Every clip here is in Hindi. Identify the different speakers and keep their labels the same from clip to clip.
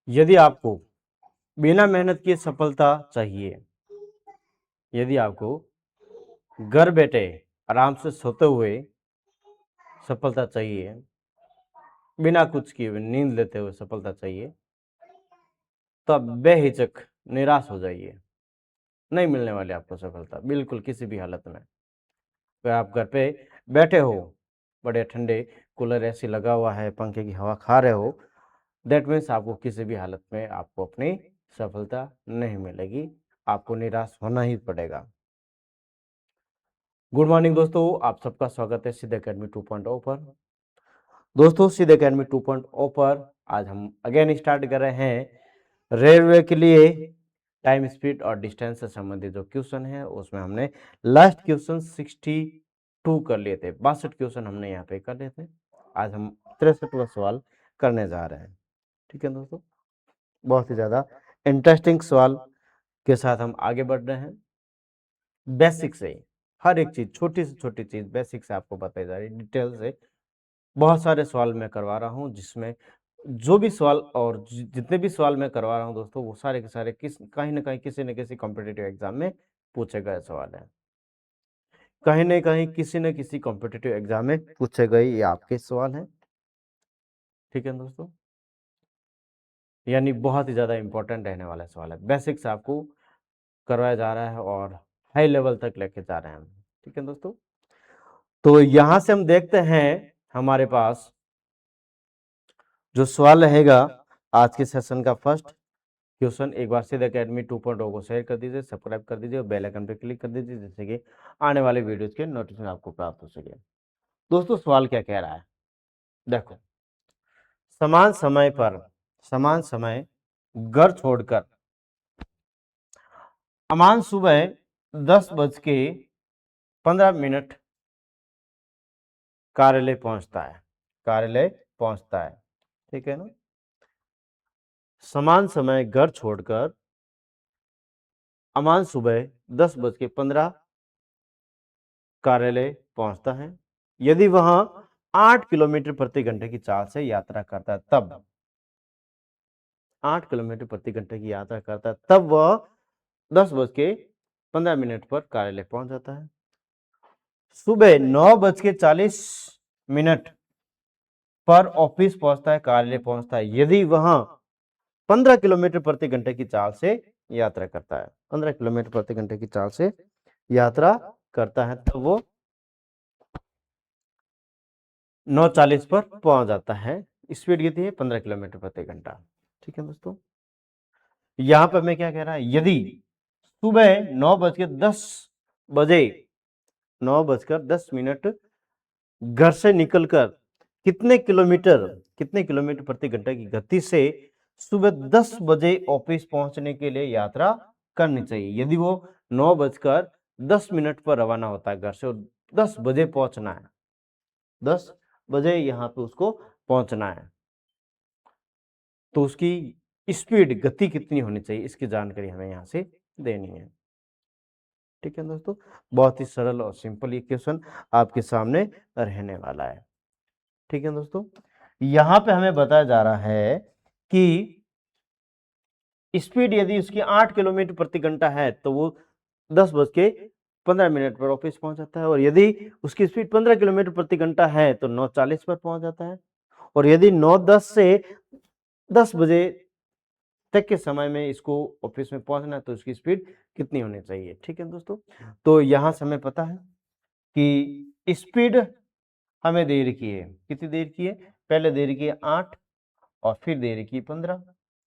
Speaker 1: यदि आपको बिना मेहनत किए सफलता चाहिए, यदि आपको घर बैठे आराम से सोते हुए सफलता चाहिए, बिना कुछ किए हुए नींद लेते हुए सफलता चाहिए, तो आप बेहिचक निराश हो जाइए। नहीं मिलने वाली आपको सफलता बिल्कुल किसी भी हालत में। अगर आप घर पे बैठे हो, बड़े ठंडे कूलर एसी लगा हुआ है, पंखे की हवा खा रहे हो, दैट मीन्स आपको किसी भी हालत में आपको अपनी सफलता नहीं मिलेगी, आपको निराश होना ही पड़ेगा। गुड मॉर्निंग दोस्तों, आप सबका स्वागत है सिद्ध अकेडमी 2.0 पर। दोस्तों, सिद्ध अकेडमी 2.0 पर आज हम अगेन स्टार्ट कर रहे हैं रेलवे के लिए टाइम, स्पीड और डिस्टेंस से संबंधित जो क्वेश्चन है, उसमें हमने लास्ट क्वेश्चन 62 कर लिए थे, 62 क्वेश्चन हमने यहाँ पे कर लिए थे। आज हम 63वां सवाल करने जा रहे हैं। ठीक है दोस्तों, बहुत ही ज्यादा इंटरेस्टिंग सवाल के साथ हम आगे बढ़ रहे हैं। बेसिक से हर एक चीज, छोटी से छोटी चीज बेसिक से आपको बताई जा रही है, डिटेल से बहुत सारे सवाल मैं करवा रहा हूं, जिसमें जो भी सवाल और जितने भी सवाल मैं करवा रहा हूं दोस्तों, वो सारे के सारे कहीं ना कहीं किसी न किसी कॉम्पिटिटिव एग्जाम में पूछे गए सवाल है। कहीं ना कहीं किसी न किसी कॉम्पिटिटिव एग्जाम में पूछे गए ये आपके सवाल हैं। ठीक है दोस्तों, यानी बहुत ही ज्यादा इंपॉर्टेंट रहने वाला सवाल है। बेसिक से आपको करवाया जा रहा है और हाई लेवल तक लेके जा रहे हैं हम। ठीक है दोस्तों, तो यहां से हम देखते हैं हमारे पास जो सवाल रहेगा आज के सेशन का फर्स्ट क्वेश्चन। एक बार सिद्ध अकेडमी 2.0 को शेयर कर दीजिए, सब्सक्राइब कर दीजिए और बेल आइकन पे क्लिक कर दीजिए, जिससे कि आने वाले वीडियोज के नोटिफिकेशन आपको प्राप्त हो सके। दोस्तों, सवाल क्या कह रहा है, देखो। समान समय पर, समान समय घर छोड़कर अमान सुबह 10:15 कार्यालय पहुंचता है, कार्यालय पहुंचता है। ठीक है ना, समान समय घर छोड़कर अमान सुबह 10:15 कार्यालय पहुंचता है। यदि वह 8 किलोमीटर प्रति घंटे की चाल से यात्रा करता है, तब 8 किलोमीटर प्रति घंटे की यात्रा करता है, तब वह 10:15 पर कार्यालय पहुंच जाता है। सुबह 9:40 पर ऑफिस पहुंचता है, कार्यालय पहुंचता है। यदि वह 15 किलोमीटर प्रति घंटे की चाल से यात्रा करता है, 15 किलोमीटर प्रति घंटे की चाल से यात्रा करता है, तब वो 9:40 पर पहुंच जाता है। स्पीड कितनी है, 15 किलोमीटर प्रति घंटा। ठीक है दोस्तों, यहां पर मैं क्या कह रहा है, यदि सुबह 9:10 9:10 घर से निकलकर कितने किलोमीटर प्रति घंटे की गति से सुबह 10 बजे ऑफिस पहुंचने के लिए यात्रा करनी चाहिए। यदि वो 9:10 पर रवाना होता है घर से और 10 बजे पहुंचना है, 10 बजे यहां पे उसको पहुंचना है, तो उसकी स्पीड, गति कितनी होनी चाहिए, इसकी जानकारी हमें यहां से देनी है। ठीक है दोस्तों, बहुत ही सरल और सिंपल ये क्वेश्चन आपके सामने रहने वाला है। ठीक है दोस्तों, यहां पे हमें बताया जा रहा है कि स्पीड यदि उसकी 8 किलोमीटर प्रति घंटा है, तो वो 10:15 पर ऑफिस पहुंच जाता है। और यदि उसकी स्पीड 15 किलोमीटर प्रति घंटा है, तो 9:40 पर पहुंच जाता है। और यदि 9:10 से 10 बजे तक के समय में इसको ऑफिस में पहुंचना है, तो उसकी स्पीड कितनी होनी चाहिए। ठीक है दोस्तों, तो यहां से हमें पता है कि स्पीड हमें दे रखी है, कितनी दे रखी है, पहले दे रखी है 8 और फिर दे रखी है 15।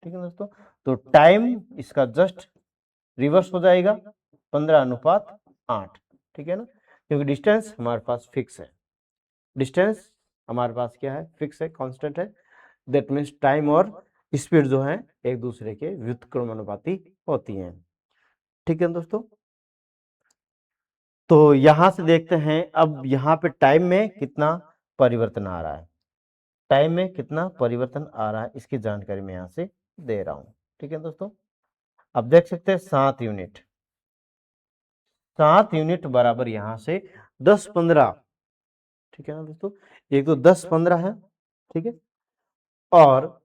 Speaker 1: ठीक है दोस्तों, तो टाइम इसका जस्ट रिवर्स हो जाएगा, 15:8। ठीक है ना, क्योंकि डिस्टेंस हमारे पास फिक्स है, डिस्टेंस हमारे पास क्या है, फिक्स है, कांस्टेंट है। दैट मीन्स टाइम और स्पीड जो है एक दूसरे के व्युत्क्रमानुपाती होती हैं। ठीक है दोस्तों, तो यहां से देखते हैं अब यहां पे टाइम में कितना परिवर्तन आ रहा है, टाइम में कितना परिवर्तन आ रहा है, इसकी जानकारी मैं यहां से दे रहा हूं। ठीक है दोस्तों, अब देख सकते हैं 7 यूनिट, 7 यूनिट बराबर यहां से 10-15। ठीक है ना दोस्तों, एक तो 10-15 है, ठीक है, और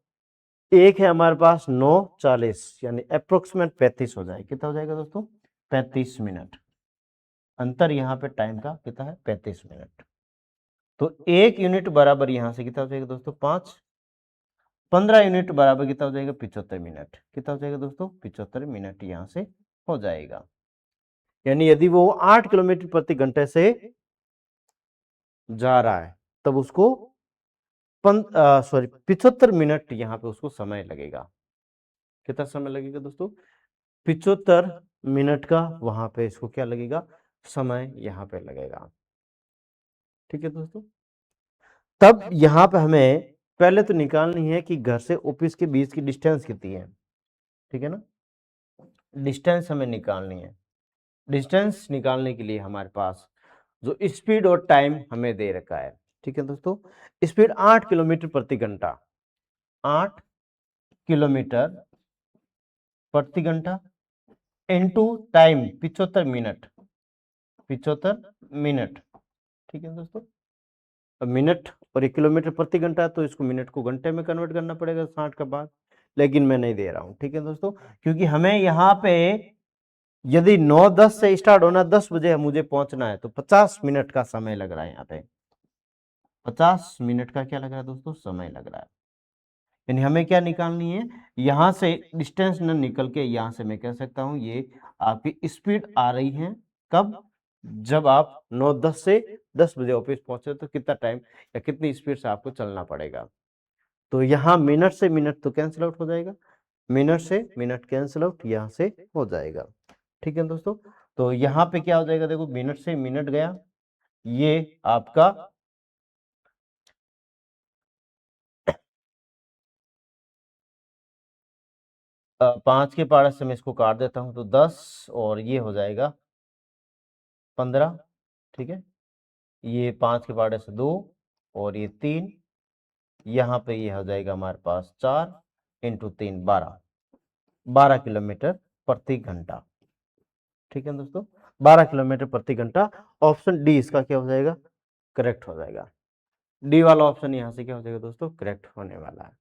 Speaker 1: एक है हमारे पास 9:40 यानी अप्रोक्सीमेट 35 हो जाएगा। कितना हो जाएगा दोस्तों? 35 मिनट। अंतर यहाँ पे टाइम का कितना है? 35 मिनट। तो 1 यूनिट बराबर यहां से कितना हो जाएगा दोस्तों? 5। 15 यूनिट बराबर कितना हो जाएगा? 75 मिनट। कितना हो जाएगा दोस्तों? 75 मिनट यहां से हो जाएगा। यानी यदि वो 8 किलोमीटर प्रति घंटे से जा रहा है तब उसको 75 मिनट यहां पे उसको समय लगेगा। कितना समय लगेगा दोस्तों? 75 मिनट का वहां पे इसको क्या लगेगा? समय यहां पे लगेगा। ठीक है दोस्तों। तब यहां पे हमें पहले तो निकालनी है कि घर से ऑफिस के बीच की डिस्टेंस कितनी है। ठीक है ना? डिस्टेंस हमें निकालनी है। डिस्टेंस निकालने के लिए हमारे पास जो स्पीड और टाइम हमें दे रखा है। ठीक है दोस्तों। स्पीड 8 किलोमीटर प्रति घंटा, 8 किलोमीटर प्रति घंटा इनटू टाइम 75 मिनट, 75 मिनट। ठीक है दोस्तों। अब मिनट और 1 किलोमीटर प्रति घंटा तो इसको मिनट को घंटे में कन्वर्ट करना पड़ेगा 60 का भाग, लेकिन मैं नहीं दे रहा हूं। ठीक है दोस्तों। क्योंकि हमें यहाँ पे यदि 9:10 से स्टार्ट होना 10 बजे मुझे पहुंचना है तो 50 मिनट का समय लग रहा है। यहाँ पे 50 मिनट का क्या लग रहा है दोस्तों? समय लग रहा है। यानी हमें क्या निकालनी है? यहां से डिस्टेंस न निकल के यहां से मैं कह सकता हूं ये आपकी स्पीड आ रही है। कब? जब आप 9:10 से 10 बजे ऑफिस पहुंचे तो कितना टाइम या कितनी स्पीड से आपको चलना पड़ेगा। तो यहाँ मिनट से मिनट तो कैंसिल आउट हो जाएगा, मिनट से मिनट कैंसिल आउट यहां से हो जाएगा। ठीक है दोस्तों। तो यहाँ पे क्या हो जाएगा? देखो मिनट से मिनट गया, ये आपका 5 के पारे से मैं इसको काट देता हूं तो 10 और ये हो जाएगा 15। ठीक है। ये 5 के पारे से 2 और ये 3, यहाँ पे ये हो जाएगा हमारे पास 4 इंटू 3 12, 12 किलोमीटर प्रति घंटा। ठीक है दोस्तों। 12 किलोमीटर प्रति घंटा। ऑप्शन डी इसका क्या हो जाएगा? करेक्ट हो जाएगा। डी वाला ऑप्शन यहाँ से क्या हो जाएगा दोस्तों? करेक्ट होने वाला है।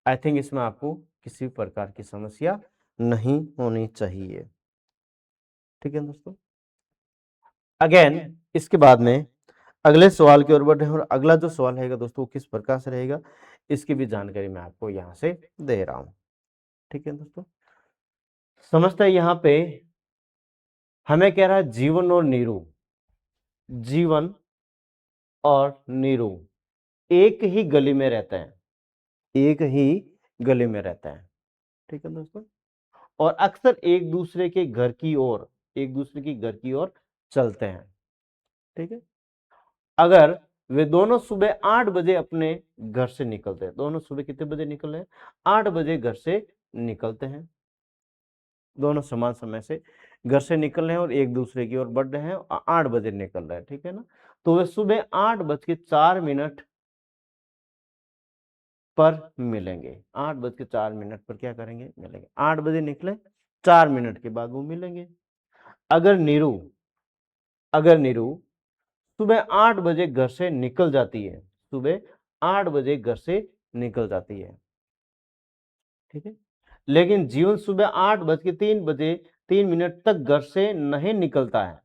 Speaker 1: आई थिंक इसमें आपको किसी प्रकार की समस्या नहीं होनी चाहिए। ठीक है दोस्तों। अगेन इसके बाद में अगले सवाल की ओर बढ़े और अगला जो सवाल रहेगा दोस्तों किस प्रकार से रहेगा इसकी भी जानकारी मैं आपको यहां से दे रहा हूं। ठीक है दोस्तों। समझते हैं यहाँ पे हमें कह रहा है जीवन और नीरू, जीवन और नीरू एक ही गली में रहते हैं, एक ही गली में रहते हैं। ठीक है दोस्तों। और अक्सर एक दूसरे के घर की ओर, एक दूसरे की घर की ओर चलते हैं। ठीक है। अगर वे दोनों सुबह 8 बजे अपने घर से निकलते हैं, दोनों सुबह कितने बजे निकल रहे हैं? 8 बजे घर से निकलते हैं। दोनों समान समय से घर से निकल रहे हैं और एक दूसरे की ओर बढ़ रहे हैं, 8 बजे निकल रहे हैं। ठीक है ना। तो वे सुबह 8:04 पर मिलेंगे। 8:04 पर क्या करेंगे? मिलेंगे। 8 बजे निकले, 4 मिनट के बाद वो मिलेंगे। अगर नीरू, अगर नीरू सुबह 8 बजे घर से निकल जाती है, सुबह 8 बजे घर से निकल जाती है। ठीक है। लेकिन जीवन सुबह 8:03 3 मिनट तक घर से नहीं निकलता है।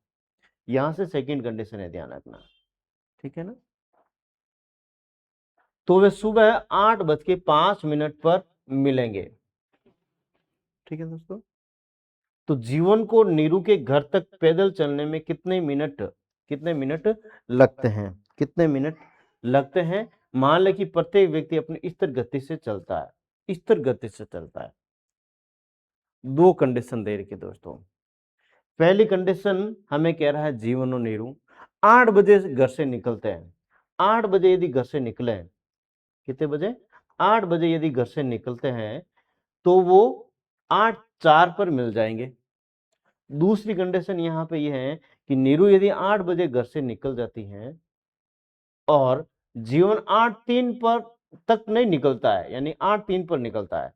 Speaker 1: यहां से सेकंड कंडीशन है, ध्यान रखना। ठीक है ना। तो वे सुबह 8:05 पर मिलेंगे। ठीक है दोस्तों। तो जीवन को नीरू के घर तक पैदल चलने में कितने मिनट लगते हैं? कितने मिनट लगते हैं? मान ले कि प्रत्येक व्यक्ति अपनी स्थिर गति से चलता है, स्थिर गति से चलता है। दो कंडीशन दे रखी दोस्तों। पहली कंडीशन हमें कह रहा है जीवन और नीरू 8 बजे घर से निकलते हैं। 8 बजे यदि घर से निकले, कितने बजे? 8 बजे यदि घर से निकलते हैं तो वो 8:04 पर मिल जाएंगे। दूसरी कंडीशन यहाँ पे ये है कि नीरू यदि 8 बजे घर से निकल जाती है और जीवन 8:03 पर तक नहीं निकलता है, यानी 8:03 पर निकलता है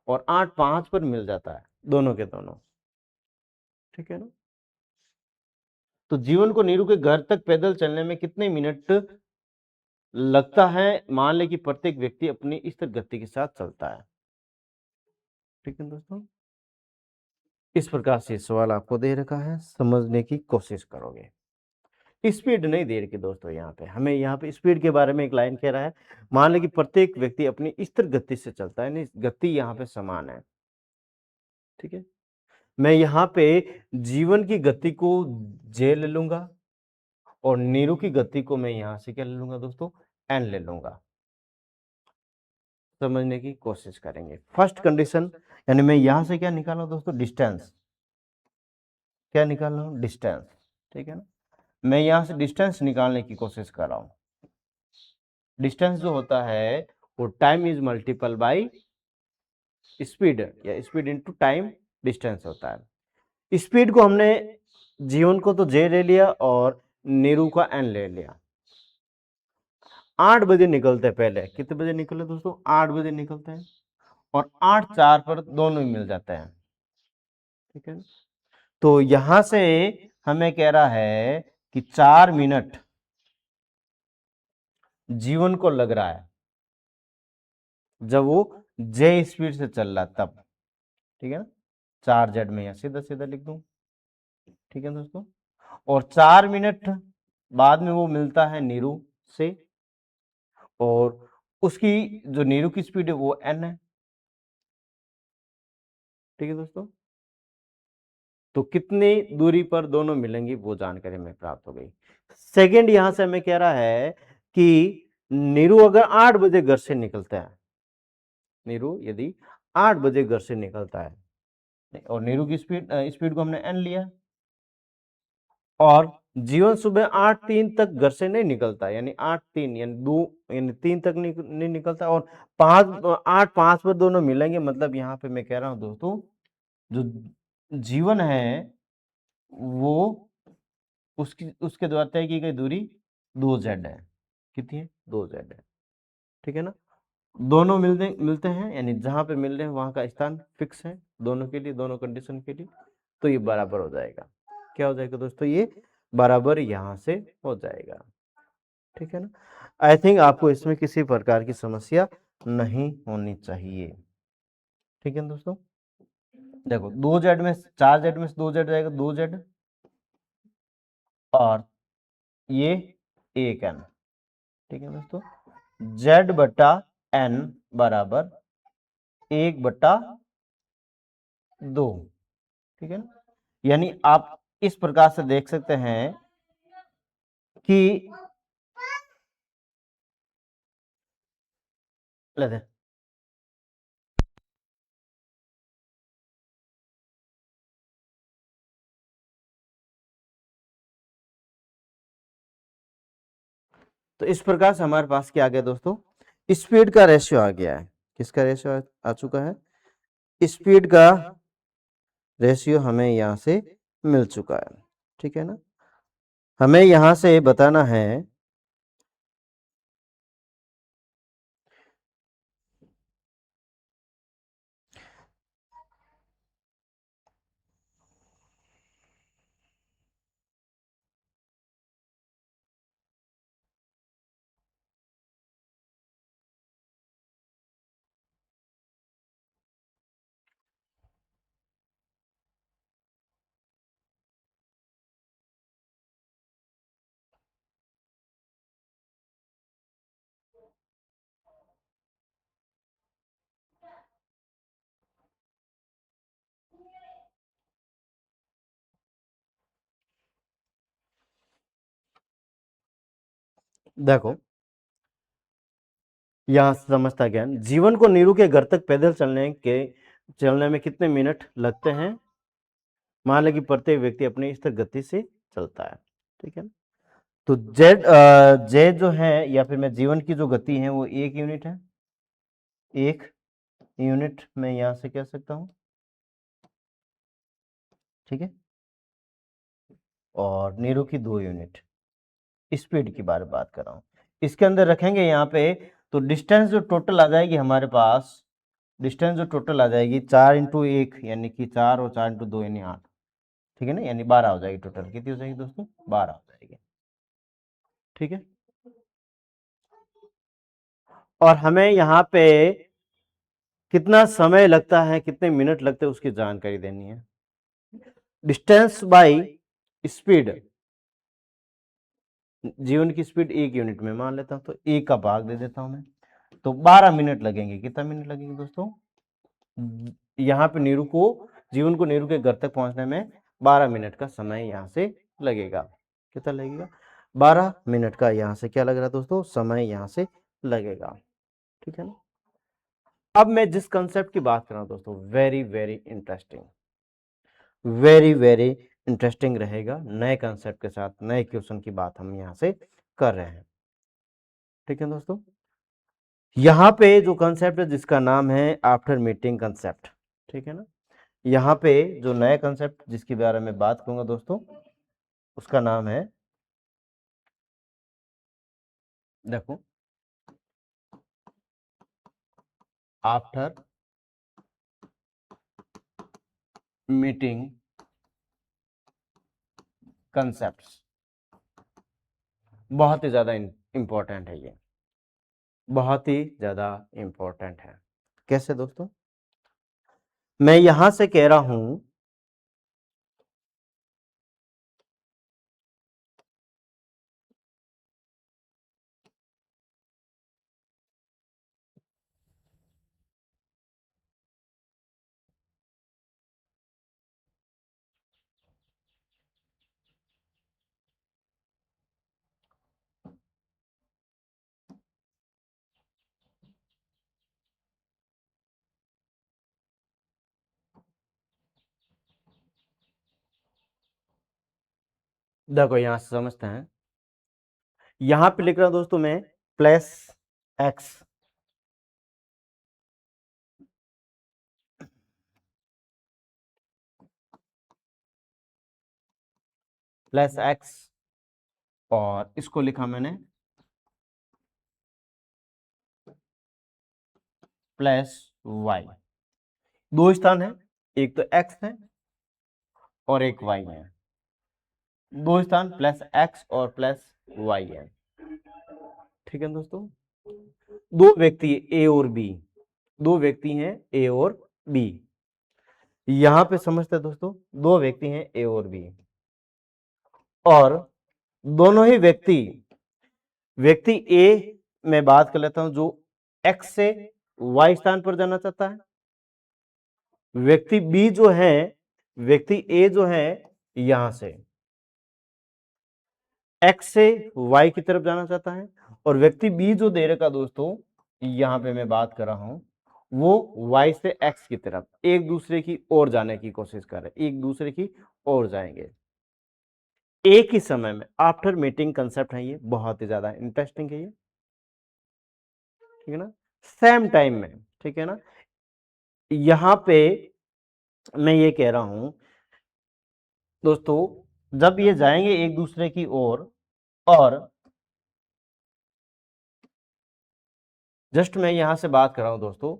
Speaker 1: और 8:05 पर मिल जाता है, दोनों के दोनों। ठीक है ना। तो जीवन को नीरू के घर तक पैदल चलने में कितने मिनट लगता है, मान ले कि प्रत्येक व्यक्ति अपनी स्थिर गति के साथ चलता है। ठीक है दोस्तों, इस प्रकार से सवाल आपको दे रखा है, समझने की कोशिश करोगे। स्पीड नहीं दे रखी दोस्तों, यहाँ पे हमें यहाँ पे स्पीड के बारे में एक लाइन कह रहा है, मान ले कि प्रत्येक व्यक्ति अपनी स्थिर गति से चलता है, नहीं गति यहाँ पे समान है। ठीक है, मैं यहाँ पे जीवन की गति को जे ले लूंगा और नीरू की गति को मैं यहाँ से क्या ले लूंगा दोस्तों, एन ले लूंगा। समझने की कोशिश करेंगे। फर्स्ट कंडीशन, यानी मैं यहां से क्या निकाला दोस्तों, डिस्टेंस। क्या निकाल रहा हूं, डिस्टेंस। ठीक है ना, मैं यहां से डिस्टेंस निकालने की कोशिश कर रहा हूं। डिस्टेंस जो होता है वो time is multiple by speed, या स्पीड इनटू टाइम डिस्टेंस होता है। स्पीड को हमने जीवन को तो जे ले लिया और नीरू का एन ले लिया। 8 बजे निकलते हैं, पहले कितने बजे निकले दोस्तों, 8 बजे निकलते हैं, और 8:04 पर दोनों ही मिल जाते हैं। ठीक है, तो यहां से हमें कह रहा है कि 4 मिनट जीवन को लग रहा है जब वो जे स्पीड से चल रहा तब। ठीक है ना, 4 Z में यहां सीधा सीधा लिख दूं। ठीक है दोस्तों, और 4 मिनट बाद में वो मिलता है नीरू से, और उसकी जो नीरू की स्पीड है वो n है। ठीक है दोस्तों, तो कितनी दूरी पर दोनों मिलेंगे वो जानकारी हमें प्राप्त हो गई। सेकंड, यहां से हमें कह रहा है कि नीरू अगर 8 बजे घर से निकलता है, नीरू यदि 8 बजे घर से निकलता है, और नीरू की स्पीड को हमने n लिया, और जीवन सुबह 8:03 तक घर से नहीं निकलता, यानी 8:03 यानी 2 यानी 3 तक नहीं निकलता, और 8:05 पर दोनों मिलेंगे। मतलब यहाँ पे मैं कह रहा हूं दोस्तों, जो जीवन है वो उसके द्वारा तय की गई दूरी 2Z है। कितनी है, 2Z है। ठीक है ना, दोनों मिलते हैं, यानी जहां पे मिल रहे हैं वहां का स्थान फिक्स है दोनों के लिए, दोनों कंडीशन के लिए, तो ये बराबर हो जाएगा। क्या हो जाएगा दोस्तों, ये बराबर यहां से हो जाएगा। ठीक है ना, आई थिंक आपको इसमें किसी प्रकार की समस्या नहीं होनी चाहिए। ठीक है दोस्तों, देखो 2Z में 4Z में से 2Z जाएगा, 2Z, और ये 1N। ठीक है दोस्तों, Z बटा N बराबर 1/2। ठीक है ना, यानी आप इस प्रकार से देख सकते हैं कि लेते तो इस प्रकार से हमारे पास क्या आ गया दोस्तों, स्पीड का रेशियो आ गया है। किसका रेशियो आ चुका है, स्पीड का रेशियो हमें यहां से मिल चुका है। ठीक है ना, हमें यहां से बताना है देखो, यहां समझता ज्ञान, जीवन को नीरू के घर तक पैदल चलने में कितने मिनट लगते हैं। मान लें कि प्रत्येक व्यक्ति अपनी स्थिर गति से चलता है। ठीक है ना, तो जेड जो है, या फिर मैं जीवन की जो गति है वो 1 यूनिट है। 1 यूनिट मैं यहां से कह सकता हूं। ठीक है, और नीरू की 2 यूनिट, स्पीड की बात कर रहा हूं। इसके अंदर रखेंगे यहाँ पे, तो डिस्टेंस जो टोटल आ जाएगी हमारे पास, डिस्टेंस जो टोटल आ जाएगी 4 × 1 यानी कि 4, और 4 × 2 यानी 8। ठीक है ना, यानी 12 हो जाएगी। टोटल कितनी हो जाएगी दोस्तों, 12 हो जाएगी। ठीक है, और हमें यहाँ पे कितना समय लगता है, कितने मिनट लगते हैं उसकी जानकारी देनी है। डिस्टेंस बाय स्पीड, जीवन की स्पीड 1 यूनिट में मान लेता हूं, तो 1 का भाग दे देता हूं मैं, तो 12 मिनट लगेंगे। कितना मिनट लगेंगे दोस्तों? यहाँ पे नीरू को, जीवन को नीरू के घर तक पहुंचने में 12 मिनट का समय यहाँ से लगेगा। कितना लगेगा? 12 मिनट का यहाँ से क्या लग रहा है दोस्तों? समय यहाँ से लगेगा। ठीक है ना। अब मैं जिस कंसेप्ट की बात कर रहा हूं दोस्तों, very very interesting, very very interesting रहेगा। नए कंसेप्ट के साथ नए क्वेश्चन की बात हम यहाँ से कर रहे हैं। ठीक है दोस्तों, यहाँ पे जो कंसेप्ट है जिसका नाम है आफ्टर मीटिंग कंसेप्ट। ठीक है ना। यहाँ पे जो नया कंसेप्ट जिसके बारे में बात करूंगा दोस्तों, उसका नाम है, देखो, आफ्टर मीटिंग कंसेप्ट्स। बहुत ही ज्यादा इंपॉर्टेंट है ये, बहुत ही ज्यादा इंपॉर्टेंट है। कैसे दोस्तों? मैं यहां से कह रहा हूं, देखो यहां से समझते हैं। यहां पे लिख रहा हूं दोस्तों मैं प्लस एक्स, प्लस एक्स, और इसको लिखा मैंने प्लस वाई। दो स्थान है, एक तो एक्स है और एक वाई है। दो स्थान प्लस एक्स और प्लस वाई है। ठीक है दोस्तों, दो व्यक्ति ए और बी, दो व्यक्ति हैं ए और बी। यहां पे समझते हैं दोस्तों, दो व्यक्ति हैं ए और बी, और दोनों ही व्यक्ति ए में बात कर लेता हूं जो एक्स से वाई स्थान पर जाना चाहता है। व्यक्ति बी जो है, व्यक्ति ए जो है यहां से एक्स से वाई की तरफ जाना चाहता है, और व्यक्ति बी जो दे रखा दोस्तों, यहां पे मैं बात कर रहा हूं, वो वाई से एक्स की तरफ एक दूसरे की ओर जाने की कोशिश कर रहे, एक दूसरे की ओर जाएंगे एक ही समय में। आफ्टर मीटिंग कंसेप्ट है ये, बहुत ही ज्यादा इंटरेस्टिंग है ये। ठीक है ना, सेम टाइम में। ठीक है ना, यहां पे मैं ये कह रहा हूं दोस्तों, जब ये जाएंगे एक दूसरे की ओर, और जस्ट मैं यहां से बात कर रहा हूं दोस्तों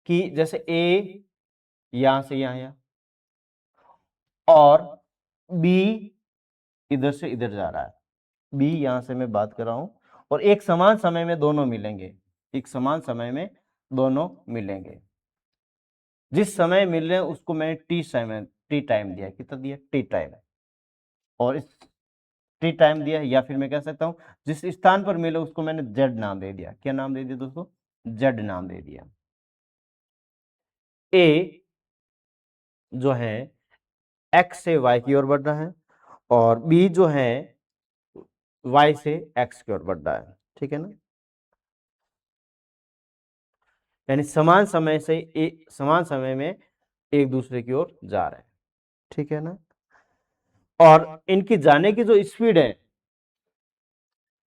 Speaker 1: कि जैसे ए यहां से यहां आया और बी इधर से इधर जा रहा है, बी यहां से मैं बात कर रहा हूं, और एक समान समय में दोनों मिलेंगे, एक समान समय में दोनों मिलेंगे। जिस समय मिल रहे हैं उसको मैंने टी टाइम दिया। कितना दिया? T time. और इस टी टाइम दिया, या फिर मैं कह सकता हूं जिस स्थान पर मिले उसको मैंने जेड नाम दे दिया। क्या नाम दे दिया दोस्तों? जेड नाम दे दिया। ए जो है एक्स से वाई की ओर बढ़ रहा है, और बी जो है वाई से एक्स की ओर बढ़ रहा है। ठीक है ना, यानी समान समय में एक दूसरे की ओर जा रहे हैं। ठीक है ना, और इनकी जाने की जो स्पीड है,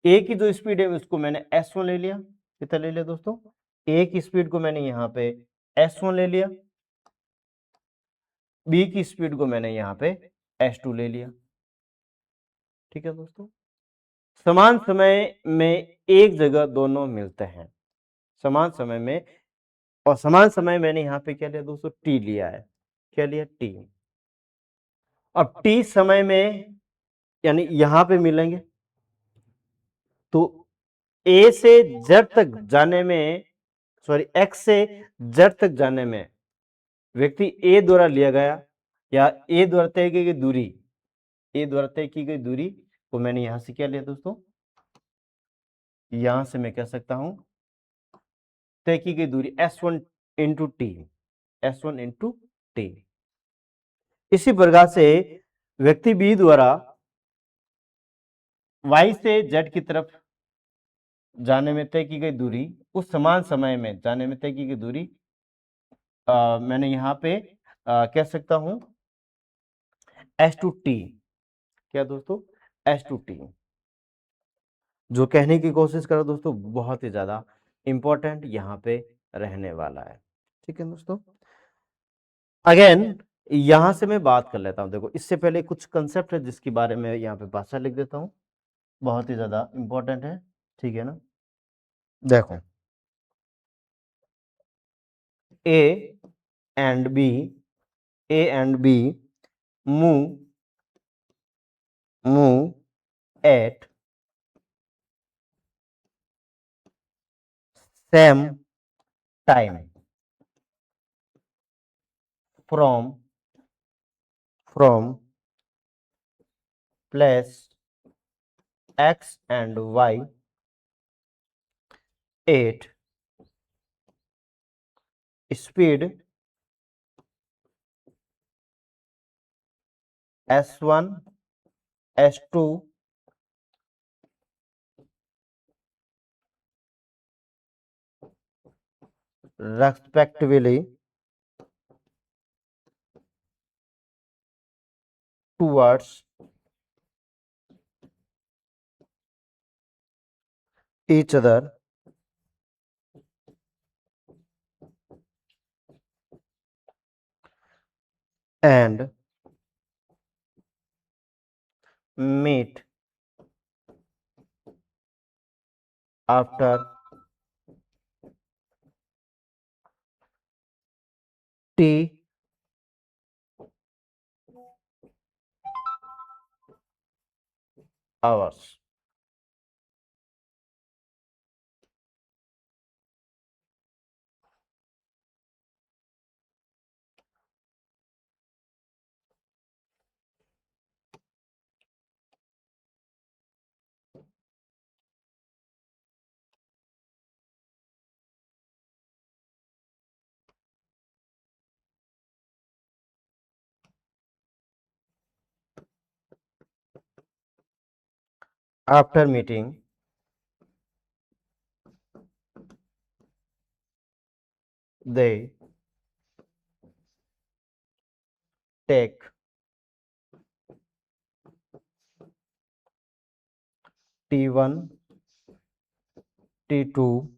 Speaker 1: ए की जो स्पीड है उसको मैंने S1 ले लिया। कितना ले लिया दोस्तों? ए की स्पीड को मैंने यहाँ पे S1 ले लिया, बी की स्पीड को मैंने यहाँ पे S2 ले लिया। ठीक है दोस्तों, समान समय में एक जगह दोनों मिलते हैं, समान समय में। और समान समय मैंने यहाँ पे क्या लिया दोस्तों? टी लिया है। क्या लिया? टी। अब टी समय में यानी यहां पे मिलेंगे, तो ए से जेड तक जाने में, सॉरी एक्स से जेड तक जाने में व्यक्ति ए द्वारा लिया गया या ए द्वारा तय की गई दूरी, ए द्वारा तय की गई दूरी को मैंने यहां से क्या लिया दोस्तों, यहां से मैं कह सकता हूं तय की गई दूरी S1 into T, S1 into T. इसी प्रकार से व्यक्ति बी द्वारा y से z की तरफ जाने में तय की गई दूरी, उस समान समय में जाने में तय की गई दूरी मैंने यहां पे कह सकता हूं S2t। क्या दोस्तों, S2t। जो कहने की कोशिश करो दोस्तों, बहुत ही ज्यादा इंपॉर्टेंट यहां पे रहने वाला है। ठीक है दोस्तों, अगेन यहां से मैं बात कर लेता हूं। देखो इससे पहले कुछ कंसेप्ट है जिसके बारे में यहां पे भाषा लिख देता हूं, बहुत ही ज्यादा इंपॉर्टेंट है। ठीक है ना, देखो A and B, A and B move at same time from place x and y at speed S1 S2 respectively towards each other and meet after t hours। After meeting, they take T1 T2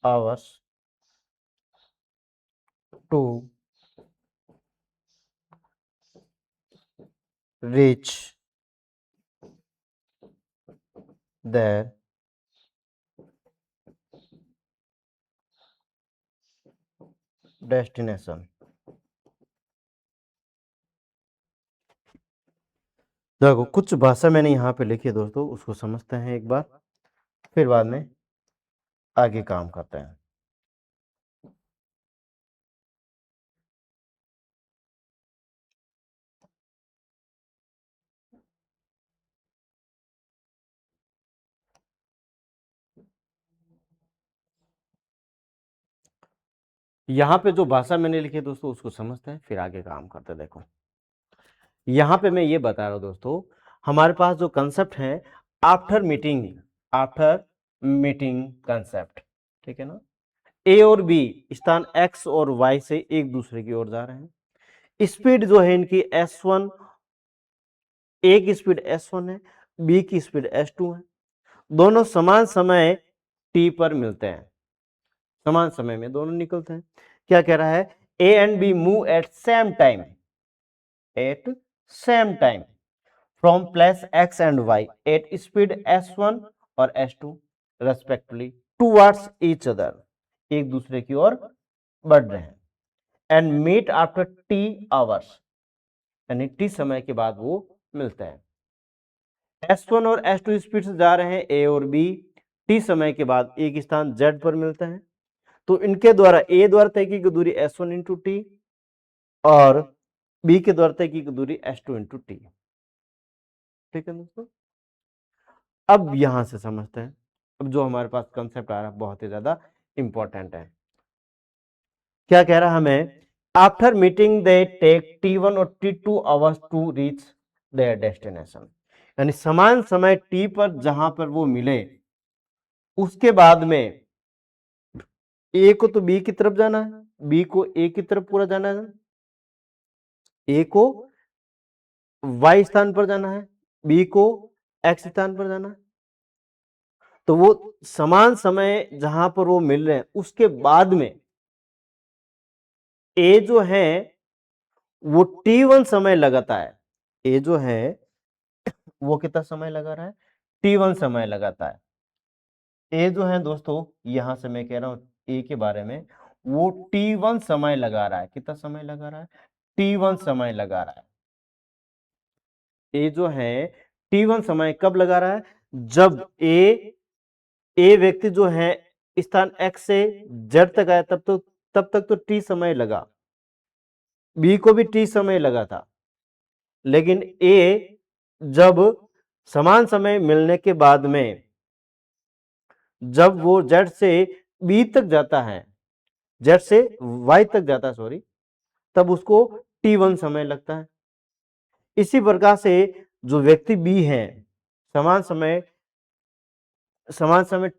Speaker 1: hours to reach their destination। देखो कुछ भाषा मैंने यहाँ पे लिखी है दोस्तों, उसको समझते हैं एक बार, फिर बाद में आगे काम करते हैं। यहाँ पे जो भाषा मैंने लिखी है दोस्तों उसको समझते हैं, फिर आगे काम करते हैं। देखो यहाँ पे मैं ये बता रहा हूँ दोस्तों, हमारे पास जो कंसेप्ट है आफ्टर मीटिंग कंसेप्ट, ठीक है ना। ए और बी स्थान एक्स और वाई से एक दूसरे की ओर जा रहे हैं। स्पीड जो है इनकी S1, ए की स्पीड S1 है, बी की स्पीड S2 है। दोनों समान समय टी पर मिलते हैं, समान समय में दोनों निकलते हैं। क्या कह रहा है, A and B move at same time from place x and y at speed S1 और S2 respectively towards each other, एक दूसरे की ओर बढ़ रहे हैं। And meet after t hours, यानी t समय के बाद वो मिलते हैं। S1 और S2 स्पीड से जा रहे हैं A और B, t समय के बाद एक स्थान Z पर मिलता है, तो इनके द्वारा A द्वारा तय की गई दूरी S1 इंटू टी और B के द्वारा तय की गई दूरी S2 इंटू टी। ठीक है दोस्तों, अब यहां से समझते हैं, अब जो हमारे पास कंसेप्ट आ रहा है बहुत ही ज्यादा इंपॉर्टेंट है। क्या कह रहा है हमें, after meeting they take T1 और T2 hours to reach their destination, यानी समान समय T पर जहां पर वो मिले, उसके बाद में A को तो B की तरफ जाना है, B को A की तरफ पूरा जाना है, A को Y स्थान पर जाना है, B को X स्थान पर जाना है, तो वो समान समय जहां पर वो मिल रहे हैं उसके बाद में A जो है वो T1 समय लगाता है, A जो है वो कितना समय लगा रहा है, T1 समय लगाता है। ए जो है दोस्तों, यहां से मैं कह रहा हूं ए के बारे में, वो T1 समय लगा रहा है। कितना समय लगा रहा है, T1 समय लगा रहा है। ए जो है T1 समय कब लगा रहा है, जब ए व्यक्ति जो है स्थान X से Z तक आया, तब तक तो T समय लगा, B को भी T समय लगा था, लेकिन ए जब समान समय मिलने के बाद में जब वो Z से B तक जाता है, Z से Y तक जाता है सॉरी, तब उसको T1 समय लगता है। इसी प्रकार से जो व्यक्ति B है, समान समय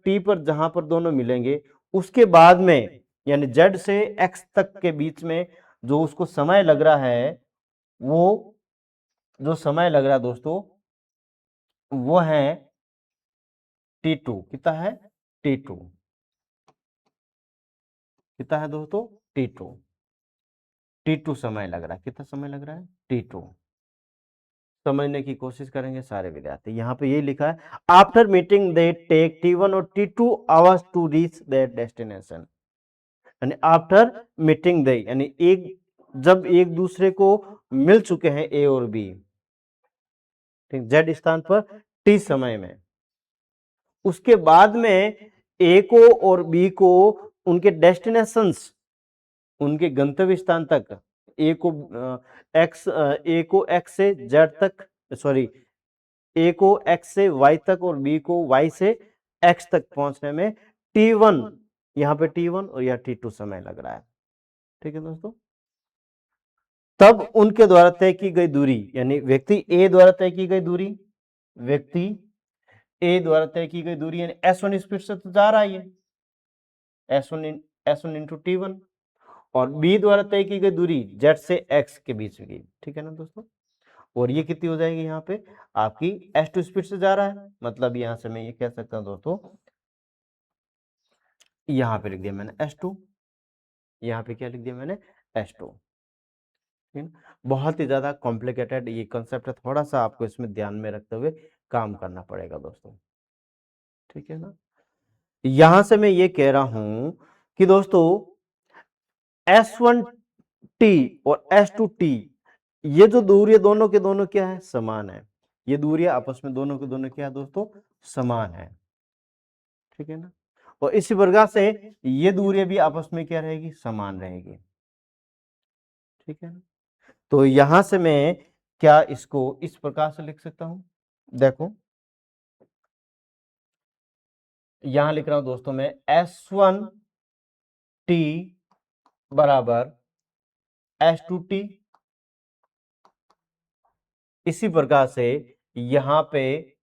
Speaker 1: T पर जहां पर दोनों मिलेंगे, उसके बाद में यानी Z से X तक के बीच में जो उसको समय लग रहा है, वो जो समय लग रहा है दोस्तों, वो है T2। कितना है, T2 कितना है दोस्तों, T2 समय लग रहा है। कितना समय लग रहा है, T2। समझने की कोशिश करेंगे सारे विद्यार्थी। यहां पे ये लिखा है, after meeting they take T1 और T2 hours to reach their destination, यानी आफ्टर मीटिंग दे यानी जब एक दूसरे को मिल चुके हैं ए और बी, ठीक, जेड स्थान पर टी समय में, उसके बाद में ए को और बी को उनके डेस्टिनेशंस, उनके गंतव्य स्थान तक, ए को एक्स से जेड तक, सॉरी ए को एक्स से वाई तक और बी को वाई से एक्स तक पहुंचने में T1, यहां पे T1 और यह T2 समय लग रहा है। ठीक है दोस्तों, तब उनके द्वारा तय की गई दूरी, यानी व्यक्ति ए द्वारा तय की गई दूरी, व्यक्ति ए द्वारा तय की गई दूरी यानी S1 स्पीड से तो जा रहा है, S1 इंटू T1, और बी द्वारा तय की गई दूरी जेड से एक्स के बीच की। ठीक है ना दोस्तों, और ये कितनी हो जाएगी, यहाँ पे आपकी S2 स्पीड से जा रहा है, मतलब यहां से मैं ये कह सकता हूं दोस्तों, यहां पे लिख दिया मैंने S2, यहां पे क्या लिख दिया मैंने, S2। बहुत ही ज्यादा कॉम्प्लिकेटेड ये कंसेप्ट है, थोड़ा सा आपको इसमें ध्यान में रखते हुए काम करना पड़ेगा दोस्तों। ठीक है ना, यहां से मैं ये कह रहा हूं कि दोस्तों S1T और S2T, ये जो दूरी दोनों के दोनों क्या है, समान है। ये दूरियां आपस में दोनों के दोनों क्या है दोस्तों, समान है। ठीक है ना, और इसी प्रकार से ये दूरियां भी आपस में क्या रहेगी, समान रहेगी। ठीक है ना, तो यहां से मैं क्या इसको इस प्रकार से लिख सकता हूं, देखो यहां लिख रहा हूं दोस्तों मैं S1T बराबर S2T। इसी प्रकार से यहां पे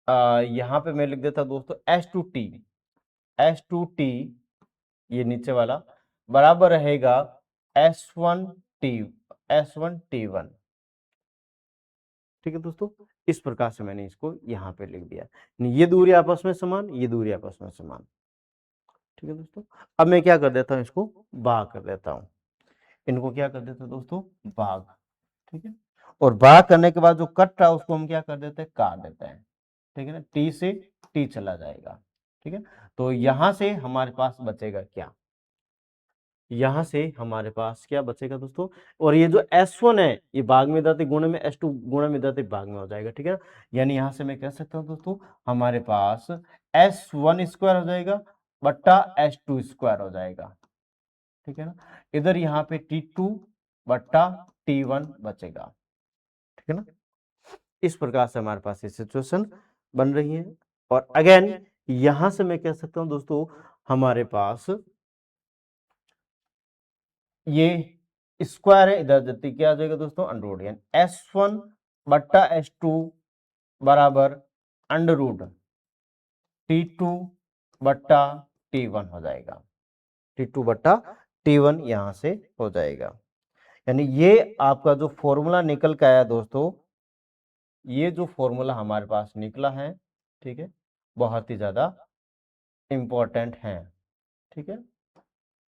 Speaker 1: यहां पे मैं लिख देता दोस्तों S2T ये नीचे वाला बराबर रहेगा S1T, S1T1। ठीक है दोस्तों, इस प्रकार से मैंने इसको यहां पे लिख दिया, ये दूरी आपस में समान, ये दूरी आपस में समान। ठीक है दोस्तों, अब मैं क्या कर देता हूं, इसको भाग कर देता हूं, इनको क्या कर देते हैं दोस्तों, भाग। ठीक है, और भाग करने के बाद जो कट रहा है उसको हम क्या कर देते हैं, काट देते हैं। ठीक है ना, टी से टी चला जाएगा। ठीक है, तो यहां से हमारे पास बचेगा क्या, यहां से हमारे पास क्या बचेगा दोस्तों, और ये जो S1 है ये भाग में दाते गुणे में S2 गुणे में दाते भाग में हो जाएगा, ठीक है ना। यानी यहां से मैं कह सकता हूं दोस्तों हमारे पास S1 स्क्वायर हो जाएगा बट्टा S2 स्क्वायर हो जाएगा, ठीक है ना। इधर यहाँ पे T2 बट्टा T1 बचेगा, ठीक है ना। इस प्रकार से हमारे पास ये सिचुएशन बन रही है। और अगेन यहां से मैं कह सकता हूं दोस्तों हमारे पास ये स्क्वायर है, इधर जति क्या आ जाएगा दोस्तों अंडर रूट, S1 बट्टा S2 बराबर अंडर रूट T2 बट्टा T1 हो जाएगा, T2 बट्टा T1 यहां से हो जाएगा। यानी ये आपका जो फॉर्मूला निकल के आया दोस्तों, ये जो फॉर्मूला हमारे पास निकला है, ठीक है, बहुत ही ज्यादा इंपॉर्टेंट है, ठीक है,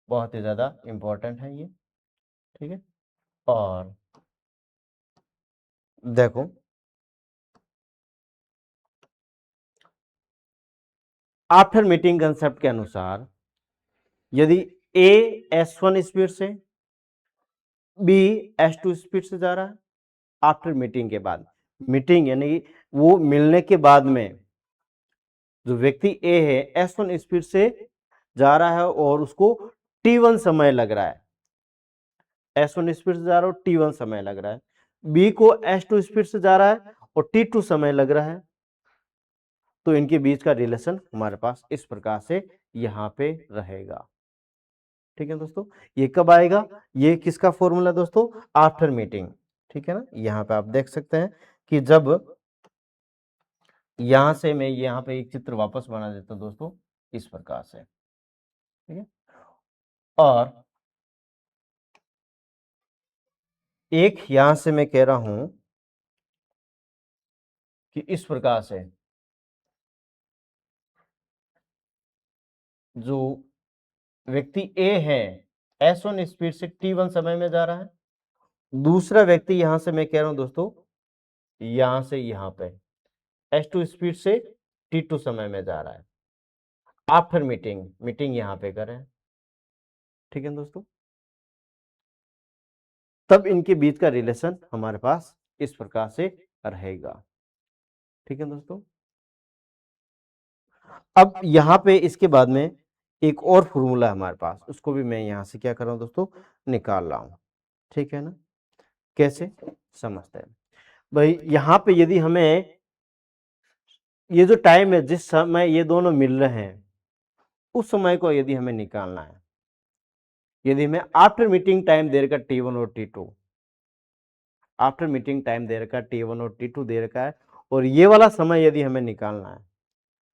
Speaker 1: बहुत ही ज्यादा इंपॉर्टेंट है ये, ठीक है। और देखो आफ्टर मीटिंग कंसेप्ट के अनुसार यदि A S1 स्पीड से, B S2 स्पीड से जा रहा है, आफ्टर मीटिंग के बाद, मीटिंग यानी वो मिलने के बाद में जो व्यक्ति A है S1 स्पीड से जा रहा है और उसको T1 समय लग रहा है, S1 स्पीड से जा रहा है T1 समय लग रहा है, B को S2 स्पीड से जा रहा है और T2 समय लग रहा है, तो इनके बीच का रिलेशन हमारे पास इस प्रकार से यहां पे रहेगा, ठीक है दोस्तों। ये कब आएगा, ये किसका फॉर्मूला दोस्तों, आफ्टर मीटिंग, ठीक है ना। यहां पे आप देख सकते हैं कि जब यहां से मैं यहां पे एक चित्र वापस बना देता हूं दोस्तों इस प्रकार से, ठीक है। और एक यहां से मैं कह रहा हूं कि इस प्रकार से जो व्यक्ति A है S1 स्पीड से T1 समय में जा रहा है, दूसरा व्यक्ति यहां से मैं कह रहा हूं दोस्तों यहां से यहां पे S2 स्पीड से T2 समय में जा रहा है, आफ्टर मीटिंग, मीटिंग यहां पे करें, ठीक है दोस्तों। तब इनके बीच का रिलेशन हमारे पास इस प्रकार से रहेगा, ठीक है दोस्तों। अब यहां पे इसके बाद में एक और फॉर्मूला है हमारे पास, उसको भी मैं यहां से क्या कर रहा हूं दोस्तों निकाल रहा हूं, ठीक है ना। कैसे समझते हैं भाई, यहां पे यदि हमें ये जो टाइम है जिस समय ये दोनों मिल रहे हैं उस समय को यदि हमें निकालना है, यदि हमें आफ्टर मीटिंग टाइम दे रखा T1 और T2, आफ्टर मीटिंग टाइम दे रखा T1 और T2 दे रखा है, और ये वाला समय यदि हमें निकालना है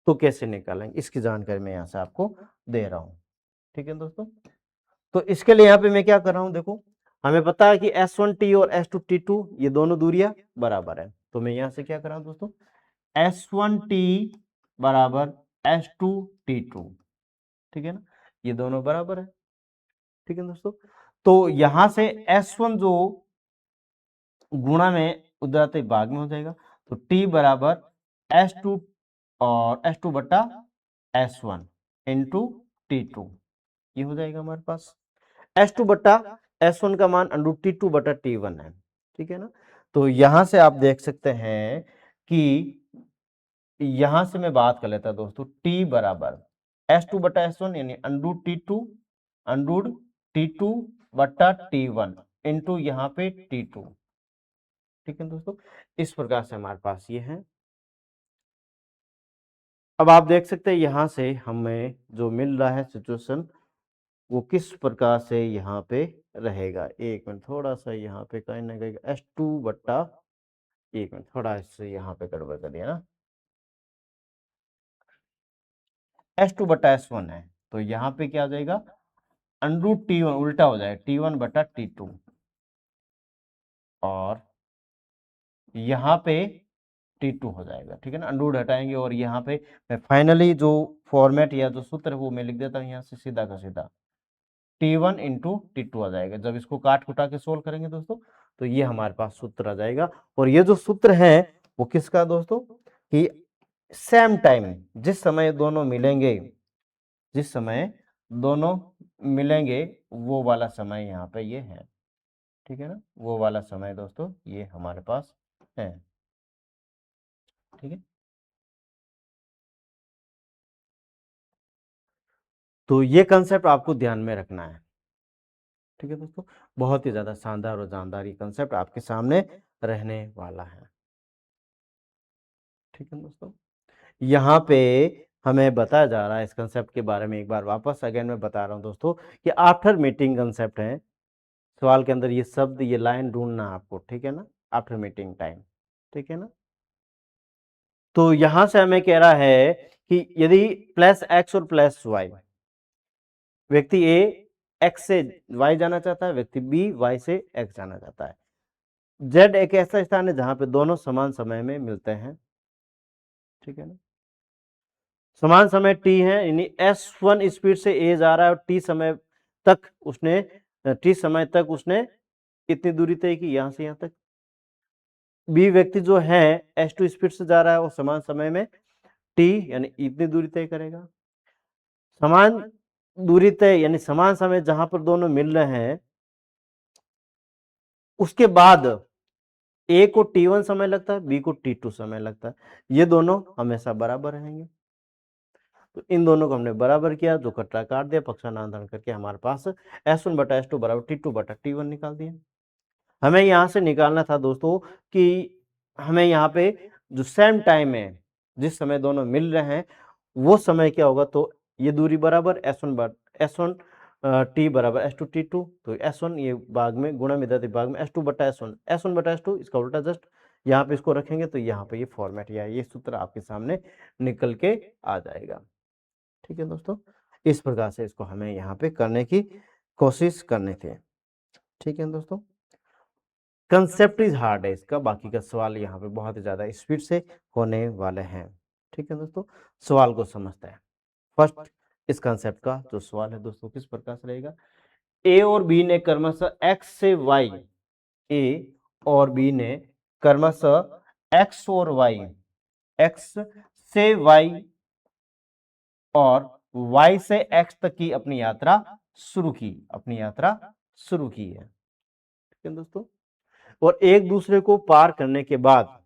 Speaker 1: तो कैसे निकालेंगे इसकी जानकारी मैं यहां से आपको दे रहा हूं, ठीक है दोस्तों। तो इसके लिए यहाँ पे मैं क्या कर रहा हूं, देखो हमें पता है कि S1T और S2T2 ये दोनों दूरियां बराबर है, तो मैं यहां से क्या कर रहा हूं दोस्तों S1T बराबर S2T2, ठीक है ना, ये दोनों बराबर है, ठीक है दोस्तों। तो यहां से S1 जो गुणा में उधर भाग में हो जाएगा, तो T बराबर S2 और S2 बटा S1 इंटू T2, ये हो जाएगा हमारे पास। S2 बटा S1 का मान अंडू T2 बटा T1 है, ठीक है ना। तो यहां से आप देख सकते हैं कि यहां से मैं बात कर लेता दोस्तों T बराबर S2 बटा S1 यानी अंडू T2 बटा T1 इंटू यहाँ पे T2, ठीक है दोस्तों। इस प्रकार से हमारे पास ये है। अब आप देख सकते हैं यहां से हमें जो मिल रहा है सिचुएशन वो किस प्रकार से यहाँ पे रहेगा। एक मिनट थोड़ा सा यहाँ पे कहीं ना कहीं S2 बट्टा, एक मिनट थोड़ा इससे यहाँ पे गड़बड़ कर दिया ना, S2 बट्टा S1 है, तो यहाँ पे क्या आ जाएगा अंडू T1 उल्टा हो जाएगा T1 बट्टा T2, और यहाँ पे T2 हो जाएगा, ठीक है ना, अंडू हटाएंगे और यहाँ पे मैं फाइनली जो फॉर्मेट या जो सूत्र है वो मैं लिख देता हूँ यहाँ से सीधा का सीधा T1 इंटू T2 आ जाएगा। जब इसको काट कुटा के सोल्व करेंगे दोस्तों तो ये हमारे पास सूत्र आ जाएगा, और ये जो सूत्र है वो किसका दोस्तों कि सेम टाइम जिस समय दोनों मिलेंगे, जिस समय दोनों मिलेंगे वो वाला समय यहाँ पे ये है, ठीक है ना, वो वाला समय दोस्तों ये हमारे पास है, ठीक है। तो ये कंसेप्ट आपको ध्यान में रखना है, ठीक है दोस्तों। बहुत ही ज्यादा शानदार और जानदार ये कंसेप्ट आपके सामने रहने वाला है, ठीक है दोस्तों। यहाँ पे हमें बताया जा रहा है इस कंसेप्ट के बारे में, एक बार वापस अगेन मैं बता रहा हूँ दोस्तों कि आफ्टर मीटिंग कंसेप्ट है। सवाल के अंदर ये शब्द ये लाइन ढूंढना आपको, ठीक है ना, आफ्टर मीटिंग टाइम, ठीक है ना। तो यहां से हमें कह रहा है कि यदि प्लस एक्स और प्लस वाई, व्यक्ति ए एक्स से वाई जाना चाहता है, व्यक्ति बी वाई से एक्स जाना चाहता है। जेड एक ऐसा स्थान है जहां पे दोनों समान समय में मिलते हैं, ठीक है ना। समान समय टी है, यानी S1 स्पीड से ए जा रहा है और टी समय तक उसने कितनी दूरी तय की, यहां से यहां तक। बी व्यक्ति जो है S2 स्पीड से जा रहा है, वो समान समय में टी यानी इतनी दूरी तय करेगा। समान दूरी तय यानी समान समय जहां पर दोनों मिल रहे हैं, उसके बाद ए को T1 समय लगता है, बी को T2 समय लगता है, ये दोनों हमेशा बराबर रहेंगे। तो इन दोनों को हमने बराबर किया, जो कटरा काट दिया, पक्षानुधान करके हमारे पास S1 बटा S2 बराबर T2 बटा T1 निकाल दिया। हमें यहां से निकालना था दोस्तों कि हमें यहाँ पे जो सेम टाइम है, जिस समय दोनों मिल रहे हैं, वो समय क्या होगा। तो ये दूरी बराबर S1 टी बराबर S2 T2, तो S1 ये भाग में गुणा में भाग में S2 बटा S1 इसका उल्टा जस्ट यहाँ पे इसको रखेंगे, तो यहाँ पे ये फॉर्मेट या ये सूत्र आपके सामने निकल के आ जाएगा, ठीक है दोस्तों। इस प्रकार से इसको हमें यहाँ पे करने की कोशिश करनी थी, ठीक है दोस्तों। कंसेप्ट इज हार्ड है इसका, बाकी का सवाल यहाँ पे बहुत ही ज्यादा स्पीड से होने वाले हैं, ठीक है दोस्तों। सवाल को समझते हैं। फर्स्ट इस कंसेप्ट का जो सवाल है दोस्तों किस प्रकार से रहेगा। ए और बी ने क्रमशः एक्स से वाई, ए और बी ने क्रमशः एक्स से वाई और y से x तक की अपनी यात्रा शुरू की है, ठीक है दोस्तों। और एक दूसरे को पार करने के बाद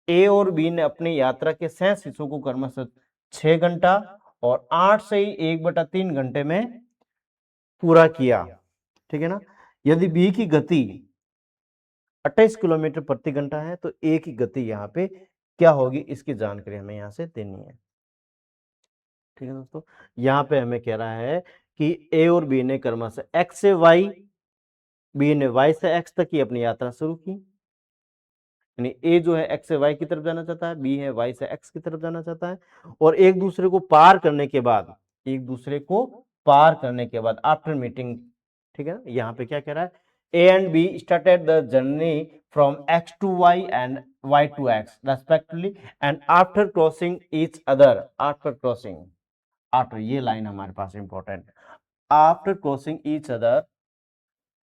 Speaker 1: a और b ने अपनी यात्रा के शेष हिस्सों को क्रमशः 6 घंटा और 8 से 1/3 घंटे में पूरा किया, ठीक है ना। यदि b की गति 28 किलोमीटर प्रति घंटा है, तो a की गति यहाँ पे क्या होगी, इसकी जानकारी हमें यहाँ से देनी है, ठीक है दोस्तों। यहाँ पे हमें कह रहा है कि ए और बी ने क्रमशः एक्स से वाई, बी ने वाई से एक्स तक की अपनी यात्रा शुरू की, यानी ए जो है एक्स से वाई की तरफ जाना चाहता है, बी है वाई से एक्स की तरफ जाना चाहता है। और एक दूसरे को पार करने के बाद आफ्टर मीटिंग, ठीक है ना। यहाँ पे क्या कह रहा है, A and B started the journey from X to Y and Y to X respectively, and after crossing each other, after ये लाइन हमारे पास इंपॉर्टेंट है, after crossing each other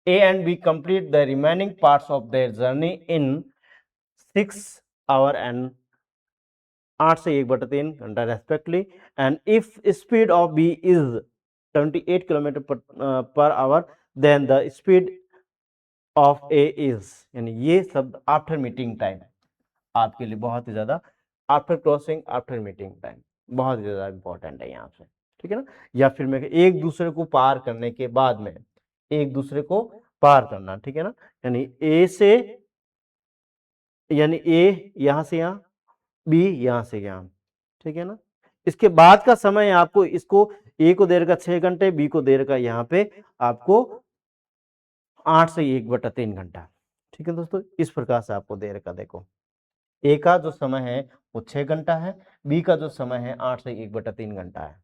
Speaker 1: A and B complete the remaining parts of their journey in 6 hour and 8 से 1/3 घंटा respectively, and if speed of B is 78 kilometre per hour, then the speed of A is, यानी ये शब्द आफ्टर मीटिंग टाइम आपके लिए बहुत ही ज्यादा, after crossing after meeting time बहुत ही ज्यादा इंपॉर्टेंट है यहाँ से, ठीक है ना। या फिर मैं एक दूसरे को पार करने के बाद में एक दूसरे को पार करना, ठीक है ना, यानी ए यहां से यहां, बी यहां से यहां, ठीक है ना। इसके बाद का समय आपको इसको ए को दे रखा 6 घंटे, बी को दे रखा यहाँ पे आपको 8 से 1/3 घंटा, ठीक है दोस्तों। इस प्रकार से आपको दे रखा, देखो ए का जो समय है वो 6 घंटा है, बी का जो समय है 8 से 1/3 घंटा है,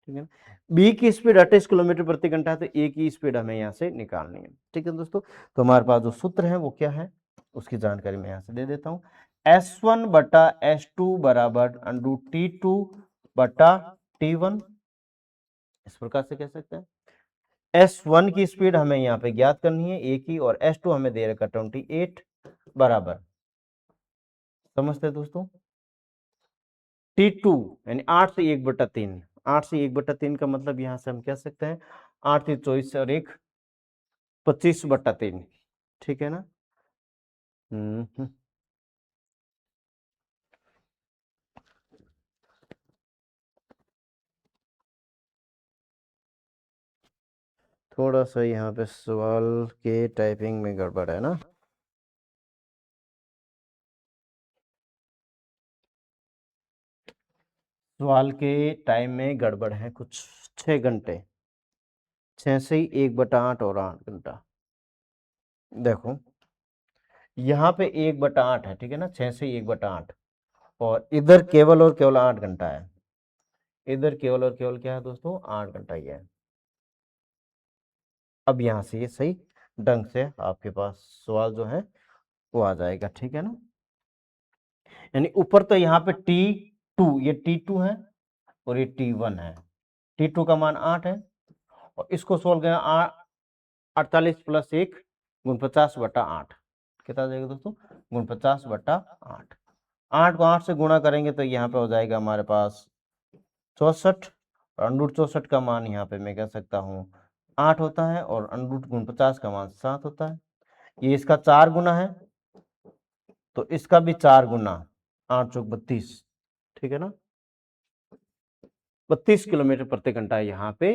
Speaker 1: ठीक है ना। बी की स्पीड 28 किलोमीटर प्रति घंटा है, तो ए की स्पीड हमें यहाँ से निकालनी है, ठीक है दोस्तों। तो हमारे पास जो सूत्र है वो क्या है, उसकी जानकारी मैं यहाँ से दे देता हूँ। S1 बटा S2 बराबर √T2 बटा T1, इस प्रकार से कह सकते हैं। S1 की स्पीड हमें यहाँ पे ज्ञात करनी है ए की, और S2 हमें दे रखा 28 बराबर, समझते हैं दोस्तों, T2 यानी 8 से 1/3, 8 से 1/3 का मतलब यहाँ से हम कह सकते हैं 8 3 24 और 1 25/3, ठीक है ना। थोड़ा सा यहाँ पे सवाल के टाइपिंग में गड़बड़ है ना। सवाल के टाइम में गड़बड़ है कुछ। 6 घंटे, 6 से 1/8 और 8 घंटा। देखो यहाँ पे 1/8 है, ठीक है ना, 6 से 1/8, और इधर केवल और केवल 8 घंटा है। इधर केवल और केवल क्या है दोस्तों, 8 घंटा ही है। अब यहाँ से ये सही ढंग से आपके पास सवाल जो है वो आ जाएगा, ठीक है ना। यानी ऊपर तो यहाँ पे T2, ये T2 है और ये T1 है। T2 का मान 8 है और इसको सोल्व करें 48 + 1 × 50/8 कितना आ जाएगा दोस्तों, × 50/8। 8 को 8 से गुणा करेंगे तो यहाँ पे हो जाएगा हमारे पास 64, और √64 का मान यहाँ पे मैं कह सकता हूँ 8 होता है, और √50 का मान 7 होता है। ये इसका 4 गुना है तो इसका भी 4 गुना, 8 चौक 32, ठीक है ना। 32 किलोमीटर प्रति घंटा यहाँ पे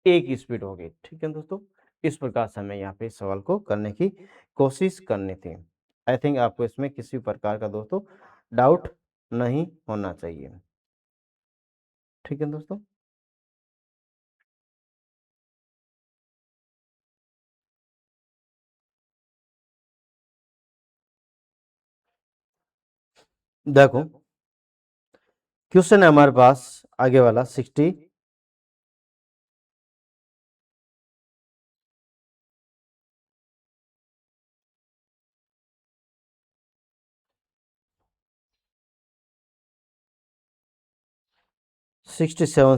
Speaker 1: एक स्पीड होगी, ठीक है दोस्तों। इस प्रकार से हमें यहाँ पे सवाल को करने की कोशिश करनी थी। आई थिंक आपको इसमें किसी प्रकार का दोस्तों डाउट नहीं होना चाहिए, ठीक है दोस्तों। देखो क्वेश्चन है हमारे पास आगे वाला 67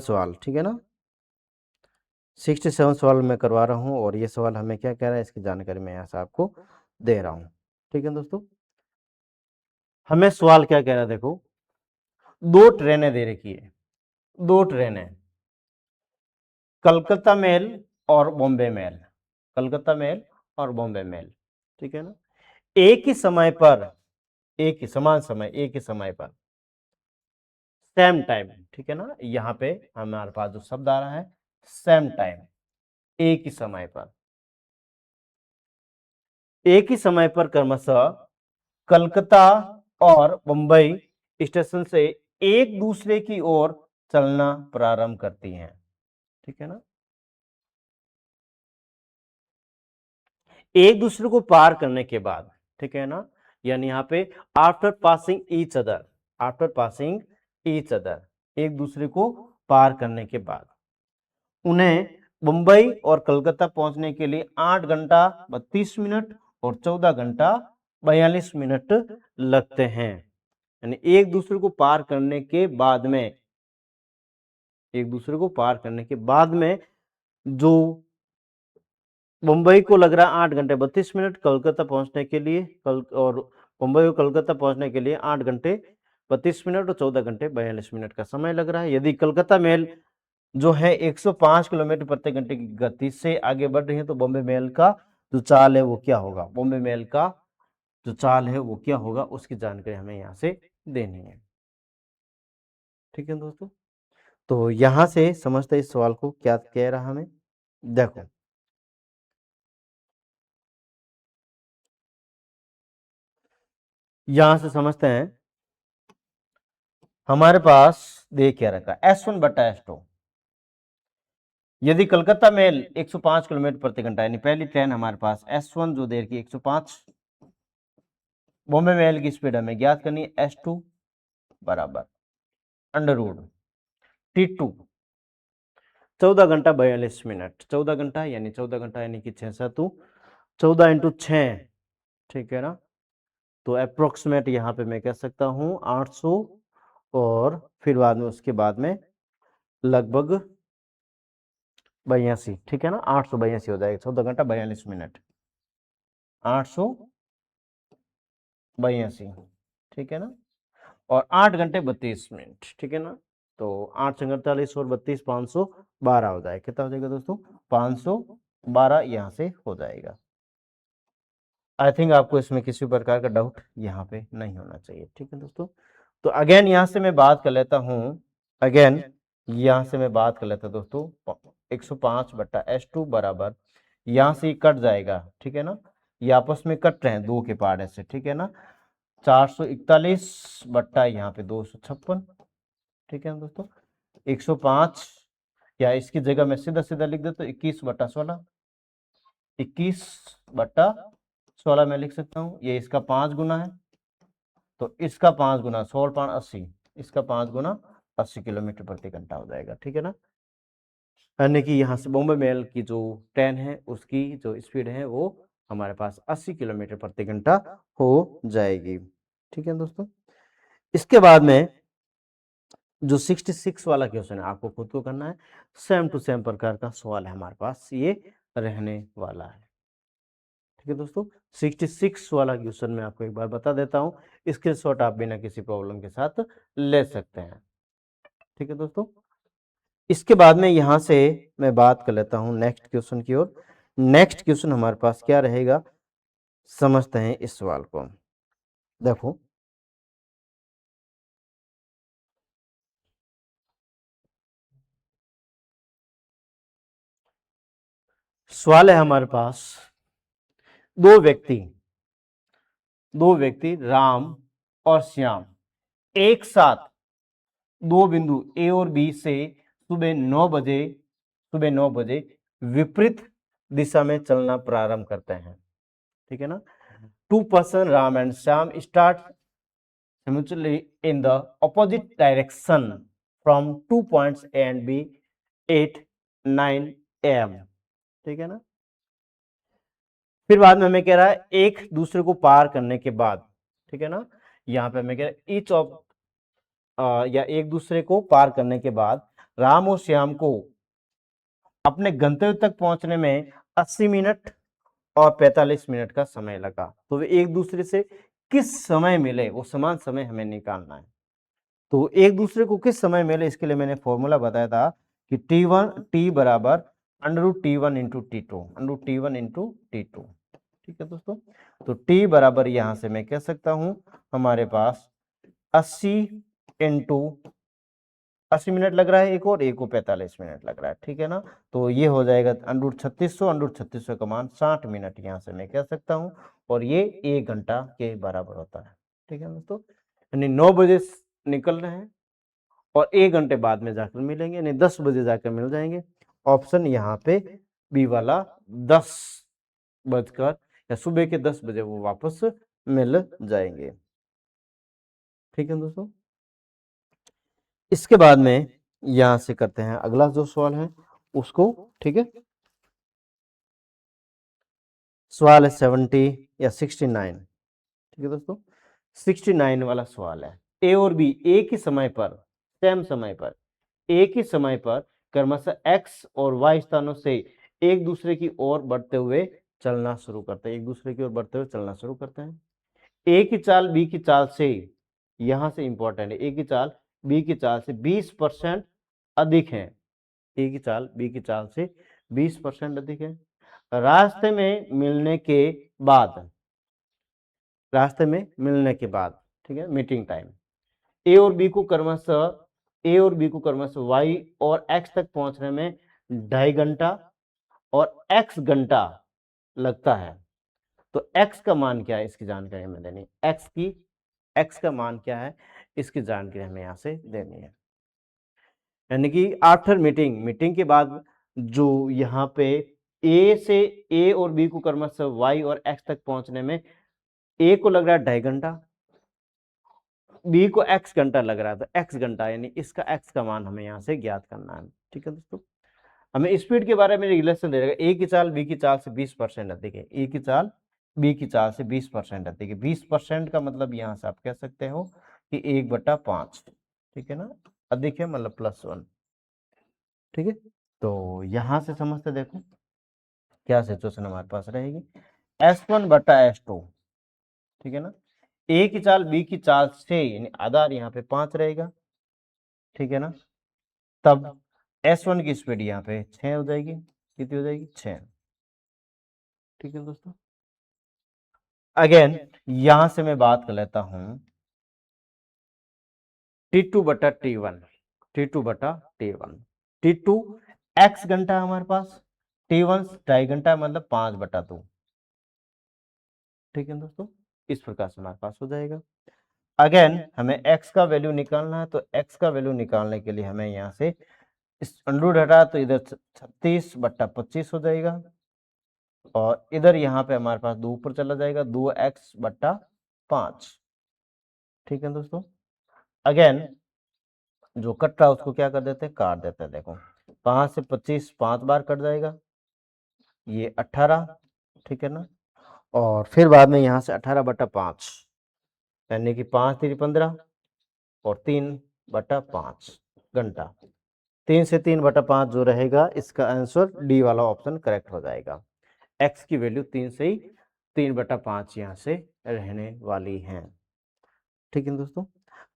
Speaker 1: सवाल, ठीक है ना। 67 सवाल मैं करवा रहा हूँ, और ये सवाल हमें क्या कह रहा है इसकी जानकारी मैं यहाँ से आपको दे रहा हूँ, ठीक है दोस्तों। हमें सवाल क्या कह रहा है, देखो 2 ट्रेनें दे रखी है, 2 ट्रेनें, कलकत्ता मेल और बॉम्बे मेल, कलकत्ता मेल और बॉम्बे मेल, ठीक है ना। एक ही समय पर, एक ही समान समय, एक ही समय पर, सेम टाइम, ठीक है ना। यहाँ पे हमारे पास जो शब्द आ रहा है सेम टाइम, एक ही समय पर, एक ही समय पर क्रमशः कलकत्ता और मुंबई स्टेशन से एक दूसरे की ओर चलना प्रारंभ करती हैं, ठीक है ना। एक दूसरे को पार करने के बाद, ठीक है ना, यानी यहाँ पे after passing each other, after passing each other, एक दूसरे को पार करने के बाद उन्हें मुंबई और कलकत्ता पहुंचने के लिए 8 घंटा 32 मिनट और 14 घंटा 42 मिनट लगते हैं। यानी एक दूसरे को पार करने के बाद में, एक दूसरे को पार करने के बाद में जो मुंबई को लग रहा है 8 घंटे 32 मिनट, कलकत्ता पहुंचने के लिए और मुंबई और कलकत्ता पहुंचने के लिए 8 घंटे 32 मिनट और 14 घंटे 42 मिनट का समय लग रहा है। यदि कलकत्ता मेल जो है 105 किलोमीटर प्रति घंटे की गति से आगे बढ़ रही है तो बॉम्बे मेल का जो चाल है वो क्या होगा, बॉम्बे मेल का जो चाल है वो क्या होगा, उसकी जानकारी हमें यहाँ से देनी है, ठीक है दोस्तों। तो यहां से समझते इस सवाल को क्या कह रहा हमें। देखो यहां से समझते हैं, हमारे पास दे क्या रखा S1/S2। यदि कलकत्ता मेल 105 किलोमीटर प्रति घंटा, यानी पहली ट्रेन हमारे पास S1 जो देर की 105, बॉम्बे मेल की स्पीड हमें ज्ञात करनी है S2 बराबर √T2 14 घंटा 42 मिनट, 14 घंटा यानी 14 घंटा यानी कि 6 7 14 × 6, ठीक है ना। तो अप्रोक्सीमेट यहाँ पे मैं कह सकता हूँ 800, और फिर बाद में उसके बाद में लगभग 82, ठीक है ना, 882 हो जाएगा, 14 घंटा 42 मिनट, 882, ठीक है ना, और 8 घंटे 32 मिनट, ठीक है ना। तो 8 48 और 32 512 हो जाएगा। कितना हो जाएगा दोस्तों? 512 यहाँ से हो जाएगा। आई थिंक आपको इसमें किसी प्रकार का डाउट यहाँ पे नहीं होना चाहिए। ठीक है दोस्तों, तो अगेन यहाँ से मैं बात कर लेता हूँ, अगेन यहाँ से मैं बात कर लेता हूँ दोस्तों, 105/S2 बराबर यहाँ से कट जाएगा। ठीक है ना, ये आपस में कट रहे हैं दो के पार्ट ऐसे। ठीक है ना, 441 बट्टा यहाँ पे 256। ठीक है ना दोस्तों, 105 या इसकी जगह मैं सीधा सीधा लिख देता हूँ 21/16, 21/16 मैं लिख सकता हूँ। ये इसका 5 गुना है, तो इसका 5 गुना 16 5 80, इसका 5 गुना 80 किलोमीटर प्रति घंटा हो जाएगा। ठीक है ना, यानी कि यहाँ से बॉम्बे मेल की जो ट्रेन है उसकी जो स्पीड है वो हमारे पास 80 किलोमीटर प्रति घंटा हो जाएगी। ठीक है दोस्तों, इसके बाद में जो 66 वाला क्वेश्चन है आपको खुद को करना है, सेम टू सेम प्रकार का सवाल है हमारे पास ये रहने वाला है। ठीक है दोस्तों, 66 वाला क्वेश्चन मैं आपको एक बार बता देता हूँ, स्क्रीनशॉट आप बिना किसी प्रॉब्लम के साथ ले सकते हैं। ठीक है दोस्तों, इसके बाद में यहां से मैं बात कर लेता हूं नेक्स्ट क्वेश्चन की ओर। नेक्स्ट क्वेश्चन हमारे पास क्या रहेगा, समझते हैं इस सवाल को। देखो, सवाल है हमारे पास, दो व्यक्ति राम और श्याम एक साथ दो बिंदु ए और बी से सुबह 9 बजे विपरीत दिशा में चलना प्रारंभ करते हैं। ठीक है ना, 2 person Ram and Shyam start simultaneously in the opposite direction from 2 points A and B at 9 AM। ठीक है ना, फिर बाद में हमें कह रहा है एक दूसरे को पार करने के बाद, ठीक है ना, यहाँ पे हमें कह रहा है ईच ऑफ या एक दूसरे को पार करने के बाद राम और श्याम को अपने गंतव्य तक पहुंचने में 80 मिनट और 45 मिनट का समय लगा। तो वे एक दूसरे से किस समय मिले, वो समान समय हमें निकालना है। तो एक दूसरे को किस समय मिले, इसके लिए मैंने फॉर्मूला बताया था कि T बराबर √T1 into T2, √T1 into T2। ठीक है दोस्तों, तो T बराबर यहां से मैं कह सकता हूं हमारे पास 80 इंटू 80 मिनट लग रहा है एक को 45 मिनट लग रहा है। ठीक है ना, तो ये हो जाएगा √3600 का मान 60 मिनट यहां से मैं कह सकता हूं, और ये 1 घंटा के बराबर होता है। ठीक है दोस्तों, यानी 9 बजे निकल रहे हैं और 1 घंटे बाद में जाकर मिलेंगे, यानी 10 बजे जाकर मिल जाएंगे। ऑप्शन यहाँ पे बी वाला 10 बजकर या सुबह के 10 बजे वो वापस मिल जाएंगे। ठीक है दोस्तों, इसके बाद में यहां से करते हैं अगला जो सवाल है उसको। ठीक है, सवाल है 70 या 69। ठीक है दोस्तों, 69 वाला सवाल है, ए और बी एक ही समय पर, सेम समय पर, एक ही समय पर क्रमशः एक्स और वाई स्थानों से एक दूसरे की ओर बढ़ते हुए चलना शुरू करते हैं, एक दूसरे की ओर बढ़ते हुए चलना शुरू करते हैं। ए की चाल बी की चाल से, यहां से इंपॉर्टेंट है, ए की चाल बी की चाल से 20% अधिक है, ए की चाल बी की चाल से 20% अधिक है। रास्ते में मिलने के बाद, ठीक है, मीटिंग टाइम ए और बी को क्रमशः वाई और एक्स तक पहुंचने में 2.5 घंटा और एक्स घंटा लगता है। तो एक्स का मान क्या है इसकी जानकारी हमें देनी है, एक्स का मान क्या है इसकी जानकारी हमें यहां से देनी है। यानी कि आफ्टर मीटिंग के बाद जो यहाँ पे ए और बी को क्रमशः वाई और एक्स तक पहुंचने में ए को लग रहा है 2.5 घंटा, बी को एक्स घंटा लग रहा है, तो एक्स घंटा यानी इसका एक्स का मान हमें यहाँ से ज्ञात करना है। ठीक है दोस्तों, हमें स्पीड के बारे में रिलेशन दे देगा, ए की चाल बी की चाल से 20% अधिक है, ए की चाल बी की चाल से 20% अधिक है। 20% का मतलब यहाँ से आप कह सकते हो कि 1/5। ठीक है ना, अधिक है मतलब +1। ठीक है, तो यहां से समझते देखो क्या सिचुएशन हमारे पास रहेगी, S1/S2। ठीक है ना, ए की चाल बी की चाल से यानी आधार यहाँ पे 5 रहेगा, ठीक है ना, तब S1 की स्पीड यहाँ पे 6 हो जाएगी, कितनी हो जाएगी 6। ठीक है दोस्तों, अगेन यहां से मैं बात कर लेता हूं T2 बटा T1, T2 बटा T1, T2 x घंटा है हमारे पास, T1 2.5 घंटा मतलब 5/2। ठीक है दोस्तों, इस प्रकार से हमारे पास हो जाएगा। अगेन हमें x का वैल्यू निकालना है, तो x का वैल्यू निकालने के लिए हमें यहाँ से इस अंडर हटा तो इधर 36/25 हो जाएगा, और इधर यहाँ पे हमारे पास 2 ऊपर चला जाएगा, 2x/5। ठीक है दोस्तों, अगेन जो कट रहा है उसको क्या कर देते हैं, काट देते हैं। देखो 5 से 25 5 बार कट जाएगा, ये 18। ठीक है ना, और फिर बाद में यहाँ से 18/5 यानी कि 5 3 15 और 3/5 घंटा। 3 से 3/5 जो रहेगा, इसका आंसर डी वाला ऑप्शन करेक्ट हो जाएगा। एक्स की वैल्यू 3 से ही 3/5 यहाँ से रहने वाली है। ठीक है दोस्तों,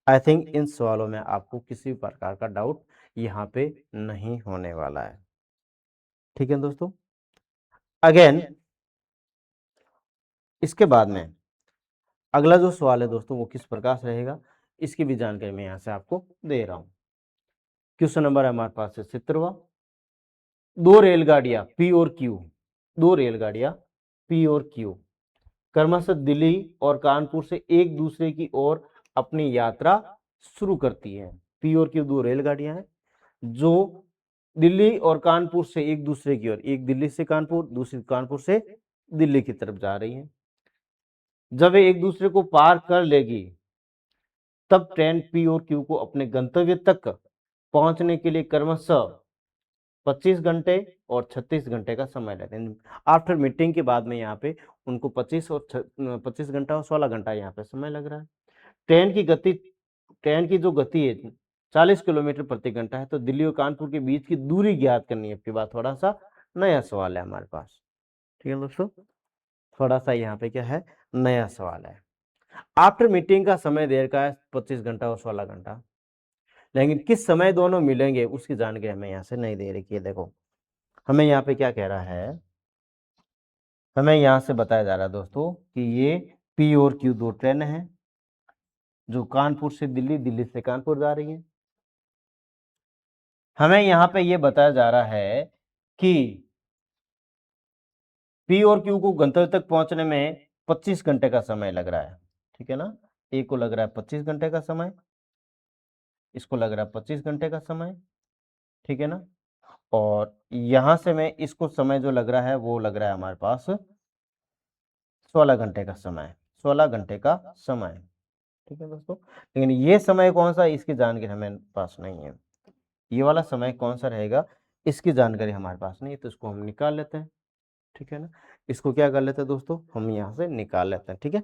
Speaker 1: आई थिंक इन सवालों में आपको किसी प्रकार का डाउट यहाँ पे नहीं होने वाला है। ठीक है दोस्तों, अगेन इसके बाद में अगला जो सवाल है दोस्तों वो किस प्रकार से रहेगा, इसकी भी जानकारी मैं यहाँ से आपको दे रहा हूँ। क्वेश्चन नंबर है हमारे पास है 17वां। दो रेलगाड़ियां पी और क्यू, दो रेलगाड़ियां पी और क्यू क्रमशः दिल्ली और कानपुर से एक दूसरे की ओर अपनी यात्रा शुरू करती है। पी और क्यू दो रेलगाड़ियां हैं जो दिल्ली और कानपुर से एक दूसरे की ओर, एक दिल्ली से कानपुर, दूसरी कानपुर से दिल्ली की तरफ जा रही हैं। जब वे एक दूसरे को पार कर लेगी तब ट्रेन पी और क्यू को अपने गंतव्य तक पहुंचने के लिए क्रमशः 25 घंटे और 36 घंटे का समय लेते हैं। आफ्टर मीटिंग के बाद में यहाँ पे उनको 25 घंटा और 16 घंटा यहाँ पे समय लग रहा है। ट्रेन की जो गति है 40 किलोमीटर प्रति घंटा है, तो दिल्ली और कानपुर के बीच की दूरी ज्ञात करनी है। आपके बाद थोड़ा सा नया सवाल है हमारे पास। ठीक है दोस्तों, थोड़ा सा यहाँ पे क्या है, नया सवाल है। आफ्टर मीटिंग का समय देर का है 25 घंटा और 16 घंटा, लेकिन किस समय दोनों मिलेंगे उसकी जानकारी हमें यहाँ से नहीं दे रखी है। देखो हमें यहाँ पे क्या कह रहा है, हमें यहाँ से बताया जा रहा है दोस्तों कि ये पी और क्यू दो ट्रेन हैं जो कानपुर से दिल्ली, दिल्ली से कानपुर जा रही हैं। हमें यहाँ पे ये बताया जा रहा है कि पी और क्यू को गंतव्य तक पहुंचने में 25 घंटे का समय लग रहा है। ठीक है ना, ए को लग रहा है 25 घंटे का समय, इसको लग रहा है 25 घंटे का समय। ठीक है ना, और यहां से मैं इसको समय जो लग रहा है वो लग रहा है हमारे पास 16 घंटे का समय, 16 घंटे का समय। ठीक है दोस्तों, लेकिन ये समय कौन सा, इसकी जानकारी हमें पास नहीं है। ये वाला समय कौन सा रहेगा इसकी जानकारी हमारे पास नहीं है, तो इसको हम निकाल लेते हैं। ठीक है ना, इसको क्या कर लेते हैं दोस्तों, हम यहाँ से निकाल लेते हैं। ठीक है,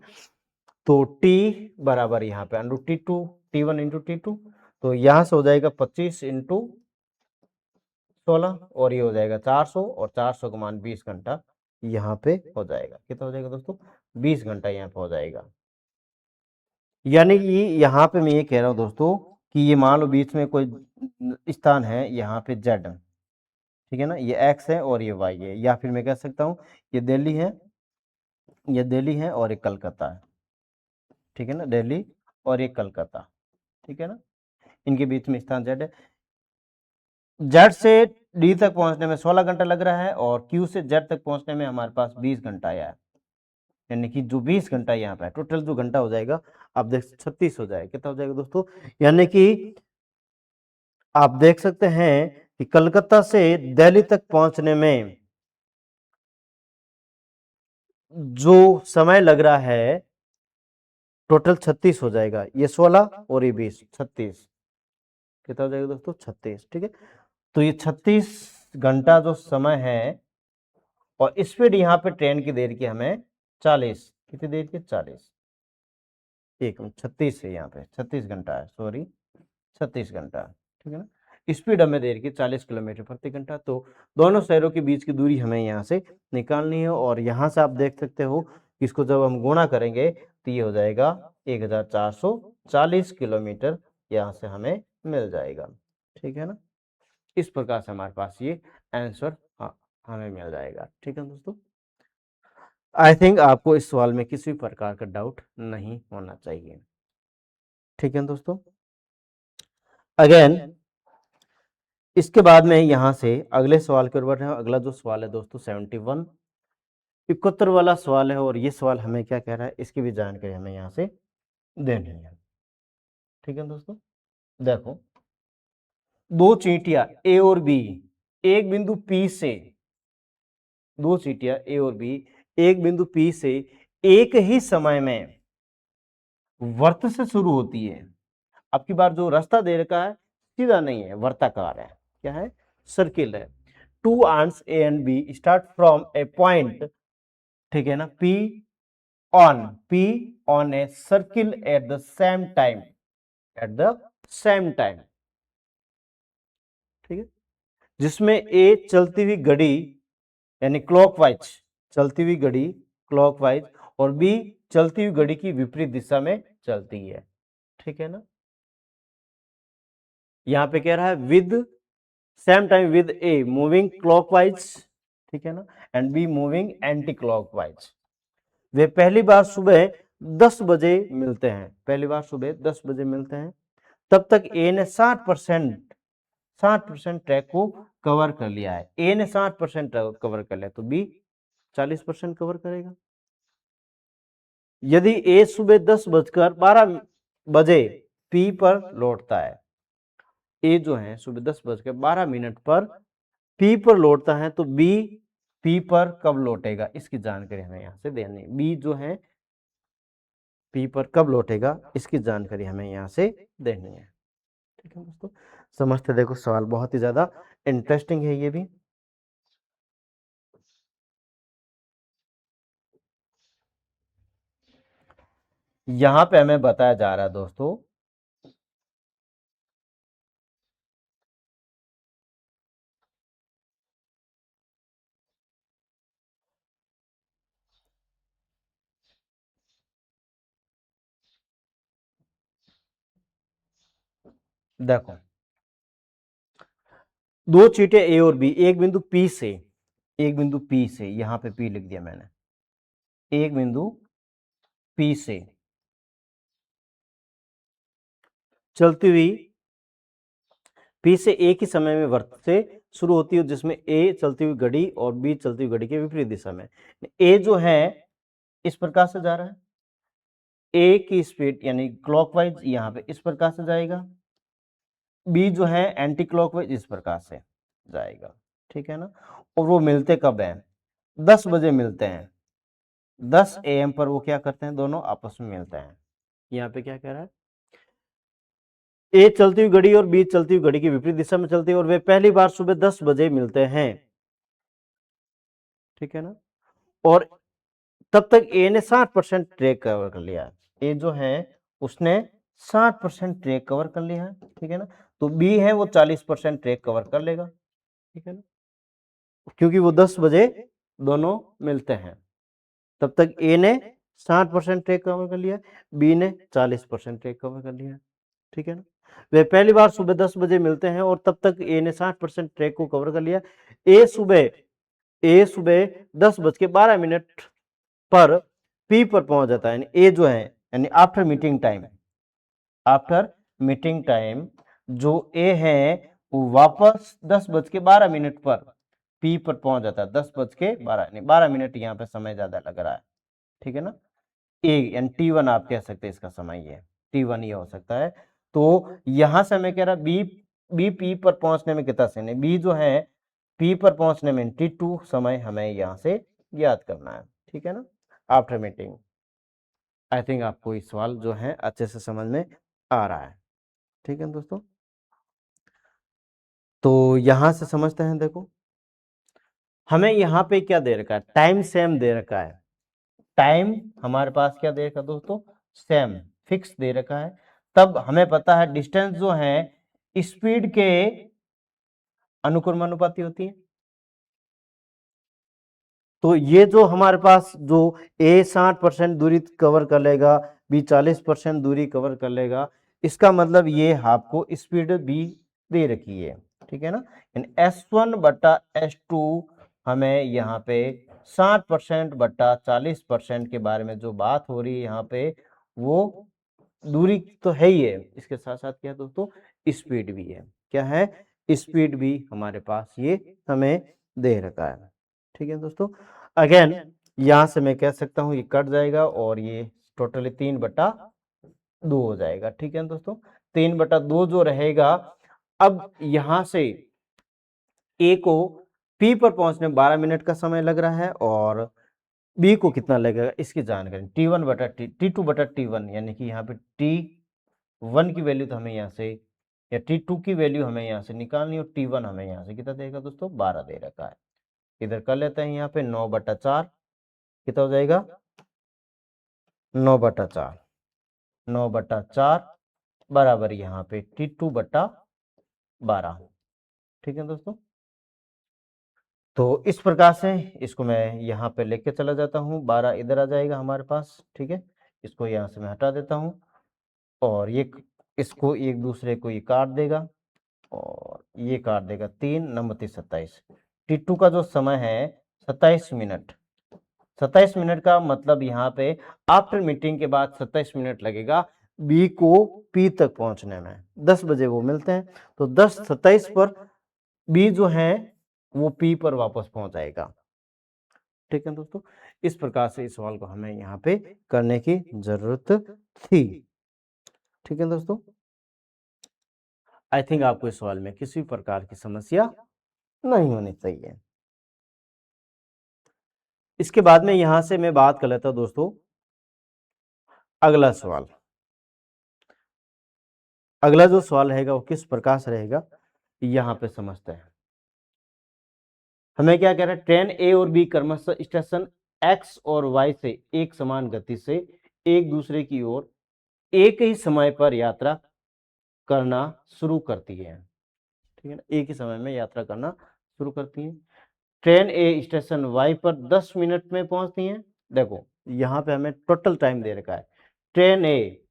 Speaker 1: तो t बराबर यहाँ पे √T2 T1 इंटू T2, तो यहाँ से हो जाएगा 25 इंटू 16 और ये हो जाएगा 400, और 400 का मान 20 घंटा यहाँ पे हो जाएगा। कितना हो जाएगा दोस्तों, 20 घंटा यहाँ पे हो जाएगा। यानी कि यहाँ पे मैं ये कह रहा हूँ दोस्तों कि ये मान लो बीच में कोई स्थान है यहाँ पे Z, ठीक है ना, ये X है और ये Y है, या फिर मैं कह सकता हूँ ये दिल्ली है, ये दिल्ली है और ये कलकत्ता है। ठीक है ना, दिल्ली और ये कलकत्ता। ठीक है ना, इनके बीच में स्थान Z है। Z से D तक पहुंचने में 16 घंटा लग रहा है और Q से Z तक पहुंचने में हमारे पास 20 घंटा आया है। यानी कि जो 20 घंटा यहाँ पे है, टोटल जो घंटा हो जाएगा आप देख 36 हो जाएगा। कितना हो जाएगा दोस्तों, यानी कि आप देख सकते हैं कि कलकत्ता से दिल्ली तक पहुंचने में जो समय लग रहा है टोटल 36 हो जाएगा। ये 16 और ये 20, 36। कितना हो जाएगा दोस्तों, 36। ठीक है, तो ये 36 घंटा जो समय है, और स्पीड यहाँ पे ट्रेन की देर की हमें 40, कितनी देर की 40, एक 36 है, यहाँ पे 36 घंटा है, सॉरी 36 घंटा। ठीक है ना, स्पीड हमें देर की 40 किलोमीटर प्रति घंटा। तो दोनों शहरों के बीच की दूरी हमें यहाँ से निकालनी है, और यहाँ से आप देख सकते हो कि इसको जब हम गुणा करेंगे तो ये हो जाएगा 1440 किलोमीटर यहाँ से हमें मिल जाएगा। ठीक है ना, इस प्रकार से हमारे पास ये आंसर हमें मिल जाएगा। ठीक है दोस्तों, आई थिंक आपको इस सवाल में किसी प्रकार का डाउट नहीं होना चाहिए। ठीक है दोस्तों, अगेन इसके बाद में यहां से अगले सवाल के ऊपर है। अगला जो सवाल है दोस्तों 71 71 वाला सवाल है, और ये सवाल हमें क्या कह रहा है, इसकी भी जानकारी हमें यहां से देनी है। ठीक है दोस्तों, देखो दो चींटियां ए और बी एक बिंदु पी से, दो चींटियां ए और बी एक बिंदु पी से एक ही समय में वर्त से शुरू होती है। अब की बार जो रास्ता दे रखा है सीधा नहीं है, वर्ताकार है। क्या है, सर्किल है। Two arms A and B start from a point, ठीक है ना, P on a circle at the same time, at the same time, ठीक है, जिसमें ए चलती हुई घड़ी यानी क्लॉकवाइज चलती हुई घड़ी क्लॉकवाइज और बी चलती हुई घड़ी की विपरीत दिशा में चलती है। ठीक है ना, यहां पे कह रहा है with same time with A moving clockwise, ठीक है ना, and B moving anti clockwise. वे पहली बार सुबह 10 बजे मिलते हैं, पहली बार सुबह 10 बजे मिलते हैं। तब तक ए ने 60% ट्रैक को कवर कर लिया है। ए ने 60% कवर कर लिया, तो बी 40% कवर करेगा। यदि ए सुबह 10:12 पी पर लौटता है, ए जो है सुबह 10:12 पर पी पर लौटता है, तो बी पी पर कब लौटेगा, इसकी जानकारी हमें यहां से देनी है। बी जो है पी पर कब लौटेगा, इसकी जानकारी हमें यहां से देनी है। ठीक है दोस्तों, समझते देखो सवाल बहुत ही ज्यादा इंटरेस्टिंग है ये भी। यहां पे हमें बताया जा रहा है दोस्तों, देखो दो चीटें ए और बी एक बिंदु पी से, एक बिंदु पी से, यहां पे पी लिख दिया मैंने, एक बिंदु पी से चलती हुई, पी से एक ही समय में वर्त से शुरू होती है, जिसमें ए चलती हुई घड़ी और बी चलती हुई घड़ी के विपरीत दिशा में। ए जो है इस प्रकार से जा रहा है, ए की स्पीड यानी क्लॉकवाइज यहां पे इस प्रकार से जाएगा, बी जो है एंटी क्लॉकवाइज इस प्रकार से जाएगा। ठीक है ना, और वो मिलते कब हैं, 10 बजे मिलते हैं। 10 AM पर वो क्या करते हैं, दोनों आपस में मिलते हैं। यहाँ पे क्या कह रहा है, ए चलती हुई घड़ी और बी चलती हुई घड़ी की विपरीत दिशा में चलती है, और वे पहली बार सुबह 10 बजे मिलते हैं। ठीक है ना, और तब तक ए ने 60% ट्रैक कवर कर लिया है। ए जो है उसने 60% ट्रैक कवर कर लिया है। ठीक है ना, तो बी है वो 40% ट्रैक कवर कर लेगा। ठीक है ना, क्योंकि वो 10 बजे दोनों मिलते हैं। तब तक ए ने 60% ट्रैक कवर कर लिया, बी ने 40% ट्रैक कवर कर लिया। ठीक है ना, वे पहली बार सुबह 10 बजे मिलते हैं, और तब तक ए ने 60% ट्रैक को कवर कर लिया। ए सुबह 10:12 पर पी पर पहुंच जाता है, यानी ए जो है यानी आफ्टर मीटिंग टाइम जो ए है वो वापस 10:12 पर पी पर पहुंच जाता है। 10:12 यानी 12 मिनट यहाँ पे समय ज्यादा लग रहा है। ठीक है ना, ए यानी T1 आप कह सकते हैं, इसका समय ये T1 ये हो सकता है। तो यहां से मैं कह रहा बी पी पर पहुंचने में कितना समय, बी जो है पी पर पहुंचने में T2 समय हमें यहां से याद करना है। ठीक है ना, आफ्टर मीटिंग। आई थिंक आपको ये सवाल जो है अच्छे से समझ में आ रहा है। ठीक है दोस्तों, तो यहां से समझते हैं, देखो हमें यहाँ पे क्या दे रखा है, टाइम सेम दे रखा है। टाइम हमारे पास क्या दे रखा है दोस्तों, सेम फिक्स दे रखा है। तब हमें पता है डिस्टेंस जो है स्पीड के अनुक्रमानुपाती होती है। तो ये जो हमारे पास जो ए 60% दूरी कवर कर लेगा, बी 40% दूरी कवर कर लेगा, इसका मतलब ये आपको स्पीड भी दे रखी है, ठीक है ना। S1 बटा S2 हमें यहाँ पे 60% बटा 40% के बारे में जो बात हो रही है यहाँ पे, वो दूरी तो है ही है, इसके साथ साथ क्या है दोस्तों, स्पीड भी है। क्या है, स्पीड भी हमारे पास ये हमें दे रखा है, ठीक है दोस्तों। अगेन यहां से मैं कह सकता हूं ये कट जाएगा और ये टोटली 3/2 हो जाएगा, ठीक है दोस्तों। 3/2 जो रहेगा, अब यहां से ए को पी पर पहुंचने में 12 मिनट का समय लग रहा है और बी को कितना लगेगा इसकी जानकारी T1/T2/T1, यानी कि यहाँ पे T1 की वैल्यू तो हमें यहाँ से, या T2 की वैल्यू हमें यहाँ से निकालनी है और T1 हमें यहाँ से कितना देगा दोस्तों, 12 दे रखा है। इधर कर लेते हैं, यहाँ पे 9/4 कितना हो जाएगा, 9/4, 9/4 बराबर यहाँ पे T2/12, ठीक है दोस्तों। तो इस प्रकार से इसको मैं यहाँ पे लेके चला जाता हूँ, 12 इधर आ जाएगा हमारे पास, ठीक है। इसको यहाँ से मैं हटा देता हूँ और ये इसको एक दूसरे को ये काट देगा और ये काट देगा, 3 9 27। T2 का जो समय है 27 मिनट, 27 मिनट का मतलब यहाँ पे आफ्टर मीटिंग के बाद 27 मिनट लगेगा बी को पी तक पहुंचने में। 10 बजे वो मिलते हैं, तो 10:27 पर बी जो है वो पी पर वापस पहुंच जाएगा, ठीक है दोस्तों। इस प्रकार से इस सवाल को हमें यहाँ पे करने की जरूरत थी, ठीक है दोस्तों। आई थिंक आपको इस सवाल में किसी प्रकार की समस्या नहीं होनी चाहिए। इसके बाद में यहां से मैं बात कर लेता हूं दोस्तों, अगला सवाल। अगला जो सवाल रहेगा वो किस प्रकार से रहेगा, यहां पे समझते हैं। हमें क्या कह रहा है, ट्रेन ए और बी क्रमशः स्टेशन एक्स और वाई से एक समान गति से एक दूसरे की ओर एक ही समय पर यात्रा करना शुरू करती है, ठीक है ना। एक ही समय में यात्रा करना शुरू करती है। ट्रेन ए स्टेशन वाई पर 10 मिनट में पहुंचती है। देखो यहां पे हमें टोटल टाइम दे रखा है, ट्रेन ए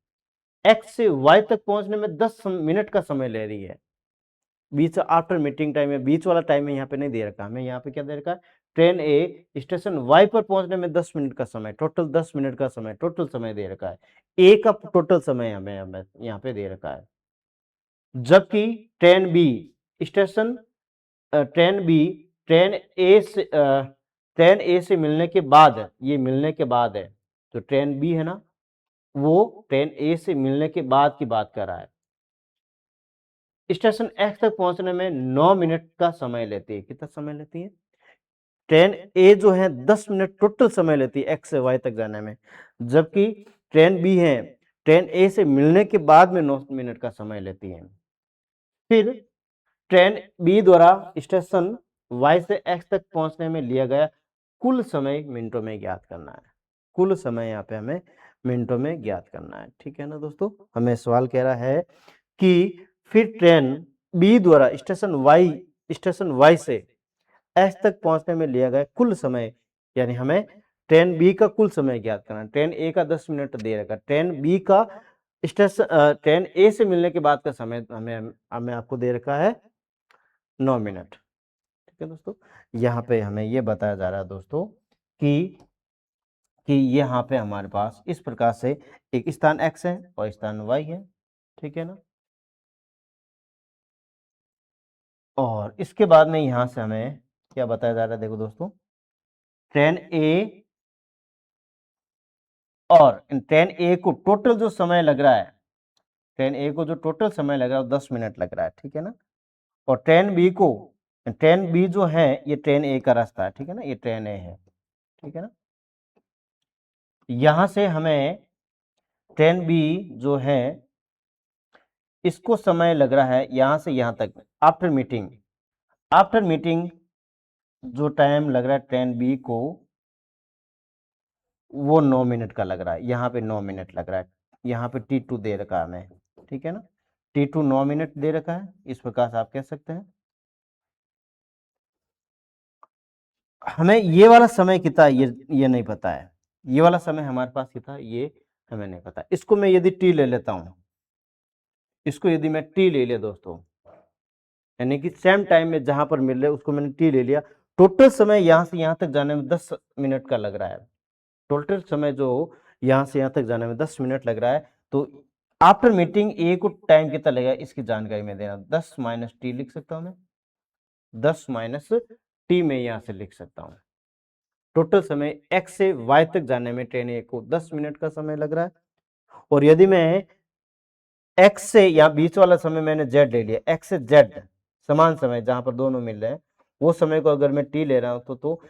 Speaker 1: एक्स से वाई तक पहुंचने में 10 मिनट का समय ले रही है। बीच आफ्टर मीटिंग टाइम है, बीच वाला टाइम है यहाँ पे नहीं दे रखा, हमें यहाँ पे क्या दे रखा है, ट्रेन ए स्टेशन वाई पर पहुंचने में 10 मिनट का समय, टोटल 10 मिनट का समय, टोटल समय दे रखा है। ए का टोटल समय हमें हमें यहाँ पे दे रखा है। जबकि train B station train B train A से मिलने के बाद, ये मिलने के बाद है, तो ट्रेन बी है ना, वो ट्रेन ए से मिलने के बाद की बात कर रहा है। स्टेशन एक्स तक पहुंचने में 9 मिनट का समय लेती है। कितना समय लेती है, ट्रेन ए जो है 10 मिनट टोटल समय लेती है एक्स से वाई तक जाने में, जबकि ट्रेन बी है, ट्रेन ए से मिलने के बाद में 9 मिनट का समय लेती है। फिर ट्रेन बी द्वारा स्टेशन वाई से एक्स तक पहुंचने में लिया गया कुल समय मिनटों में ज्ञात करना है। कुल समय यहाँ पे हमें मिनटों में ज्ञात करना है, ठीक है ना दोस्तों। हमें सवाल कह रहा है कि फिर ट्रेन बी द्वारा स्टेशन वाई से एक्स तक पहुंचने में लिया गया कुल समय, यानी हमें ट्रेन बी का कुल समय ज्ञात करना है। ट्रेन ए का 10 मिनट दे रखा, ट्रेन बी का ट्रेन ए से मिलने के बाद का समय हमें हमें आपको दे रखा है 9 मिनट, ठीक है दोस्तों। यहाँ पे हमें ये बताया जा रहा है दोस्तों कि यहाँ पे हमारे पास इस प्रकार से एक स्थान x है और स्थान y है, ठीक है ना। और इसके बाद में यहाँ से हमें क्या बताया जा रहा है, देखो दोस्तों, ट्रेन ए और ट्रेन ए को टोटल जो समय लग रहा है, ट्रेन ए को जो टोटल समय लग रहा है वो 10 मिनट लग रहा है, ठीक है ना। और ट्रेन बी जो है ये ट्रेन ए का रास्ता है, ठीक है ना, ये ट्रेन ए है, ठीक है ना। यहां से हमें ट्रेन बी जो है इसको समय लग रहा है यहां से यहां तक आफ्टर मीटिंग जो टाइम लग रहा है ट्रेन बी को वो 9 मिनट का लग रहा है। यहाँ पे 9 मिनट लग रहा है, यहाँ पे T2 दे रखा है हमें, ठीक है ना। T2 9 मिनट दे रखा है, इस प्रकार से आप कह सकते हैं। हमें ये वाला समय कितना ये नहीं पता है, ये वाला समय हमारे पास कितना ये हमें नहीं पता। इसको मैं यदि T ले लेता हूं, इसको यदि मैं टी ले लिया दोस्तों, यानी कि सेम टाइम में जहां पर मिल रहे उसको मैंने टी ले लिया, टोटल समय यहां से यहां तक जाने में 10 मिनट का लग रहा है। टोटल समय जो यहां से यहां तक जाने में 10 मिनट लग रहा है, तो आफ्टर मीटिंग ए को टाइम कितना लगेगा इसकी जानकारी में देना। 10 माइनस टी लिख सकता हूं मैं, 10 माइनस टी में यहां से लिख सकता हूं। टोटल समय एक्स से वाई तक जाने में ट्रेन ए को 10 मिनट का समय लग रहा है। और यदि मैं एक्स से या बीच वाला समय मैंने जेड ले लिया, एक्स से जेड समान समय जहां पर दोनों मिल रहे हैं, वो समय को अगर मैं टी ले रहा हूं तो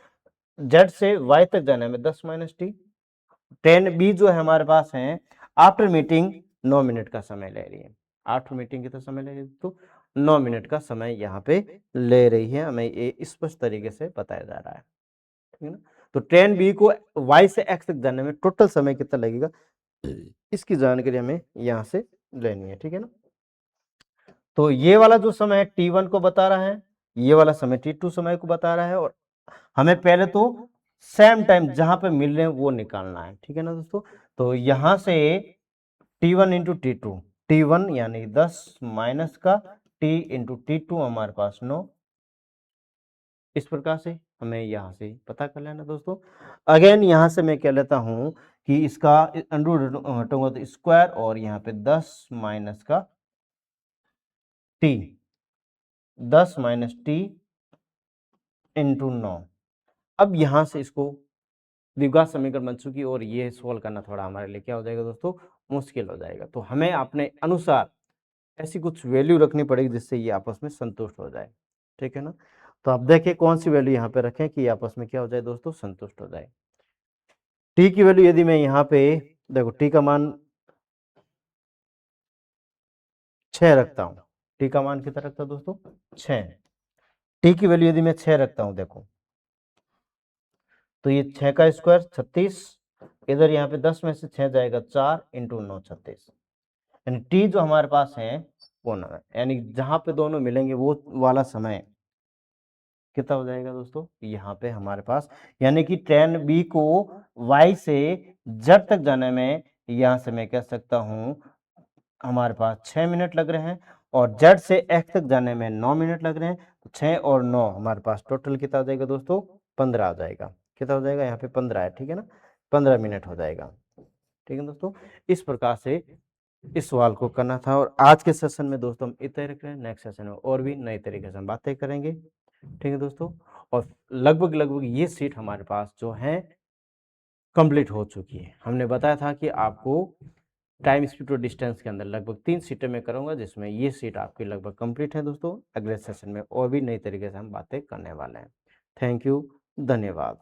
Speaker 1: जेड से वाई तक जाने में 10 माइनस टी। ट्रेन बी जो है हमारे पास है आफ्टर मीटिंग 9 मिनट का समय ले रही है। आफ्टर मीटिंग कितना समय ले रही है तो 9 मिनट का समय यहाँ पे ले रही है, हमें ये स्पष्ट तरीके से बताया जा रहा है, ठीक है ना। तो ट्रेन बी को वाई से एक्स तक जाने में टोटल समय कितना लगेगा इसकी जानकारी हमें यहाँ से लेनी है, ठीक है ना। तो ये वाला जो समय है T1 को बता रहा है, ये वाला समय T2 समय को बता रहा है, और हमें पहले तो सेम टाइम जहां पे मिल रहे हैं वो निकालना है, ठीक है ना दोस्तों। तो यहां से T1 इंटू T2, T1 यानी 10 माइनस का T इंटू T2 हमारे पास 9, इस प्रकार से हमें यहां से पता कर लेना दोस्तों। अगेन यहां से मैं कह लेता हूं कि इसका अंडर रूट हटाऊंगा तो स्क्वायर, और यहाँ पे 10 माइनस का T, 10 माइनस T इंटू 9। अब यहां से इसको द्विघात समीकरण बन चुकी, और ये सोल्व करना थोड़ा हमारे लिए क्या हो जाएगा दोस्तों, मुश्किल हो जाएगा। तो हमें अपने अनुसार ऐसी कुछ वैल्यू रखनी पड़ेगी जिससे ये आपस में संतुष्ट हो जाए, ठीक है ना। तो अब देखिए कौन सी वैल्यू यहाँ पे रखें कि आपस में क्या हो जाए दोस्तों, संतुष्ट हो जाए। टी की वैल्यू यदि मैं यहाँ पे देखो, टी का मान 6 रखता हूँ, टी का मान कितना रखता हूँ दोस्तों 6। टी की वैल्यू यदि मैं 6 रखता हूँ देखो, तो ये 6 का स्क्वायर 36, इधर यहाँ पे 10 में से 6 जाएगा 4 इंटू 9 36, यानी टी जो हमारे पास है वो 9 है, यानी जहां पे दोनों मिलेंगे वो वाला समय कितना हो जाएगा दोस्तों यहाँ पे हमारे पास, यानी कि ट्रेन बी को वाई से जेड तक जाने में यहां से मैं कह सकता हूं हमारे पास 6 मिनट लग रहे हैं, और जेड से एक्स तक जाने में 9 मिनट लग रहे हैं। तो 6 और 9 हमारे पास टोटल कितना हो जाएगा दोस्तों 15 हो जाएगा। कितना हो जाएगा यहाँ पे 15 है, ठीक है ना, 15 मिनट हो जाएगा, ठीक है दोस्तों। इस प्रकार से इस सवाल को करना था, और आज के सेशन में दोस्तों हम इतना ही रख रहे हैं। नेक्स्ट सेशन में और भी नए तरीके से हम बातें करेंगे, ठीक है दोस्तों। और लगभग ये सीट हमारे पास जो है कंप्लीट हो चुकी है। हमने बताया था कि आपको टाइम स्पीड और डिस्टेंस के अंदर लगभग 3 सीटें मैं करूंगा, जिसमें ये सीट आपकी लगभग कंप्लीट है दोस्तों। अगले सेशन में और भी नई तरीके से हम बातें करने वाले हैं। थैंक यू, धन्यवाद।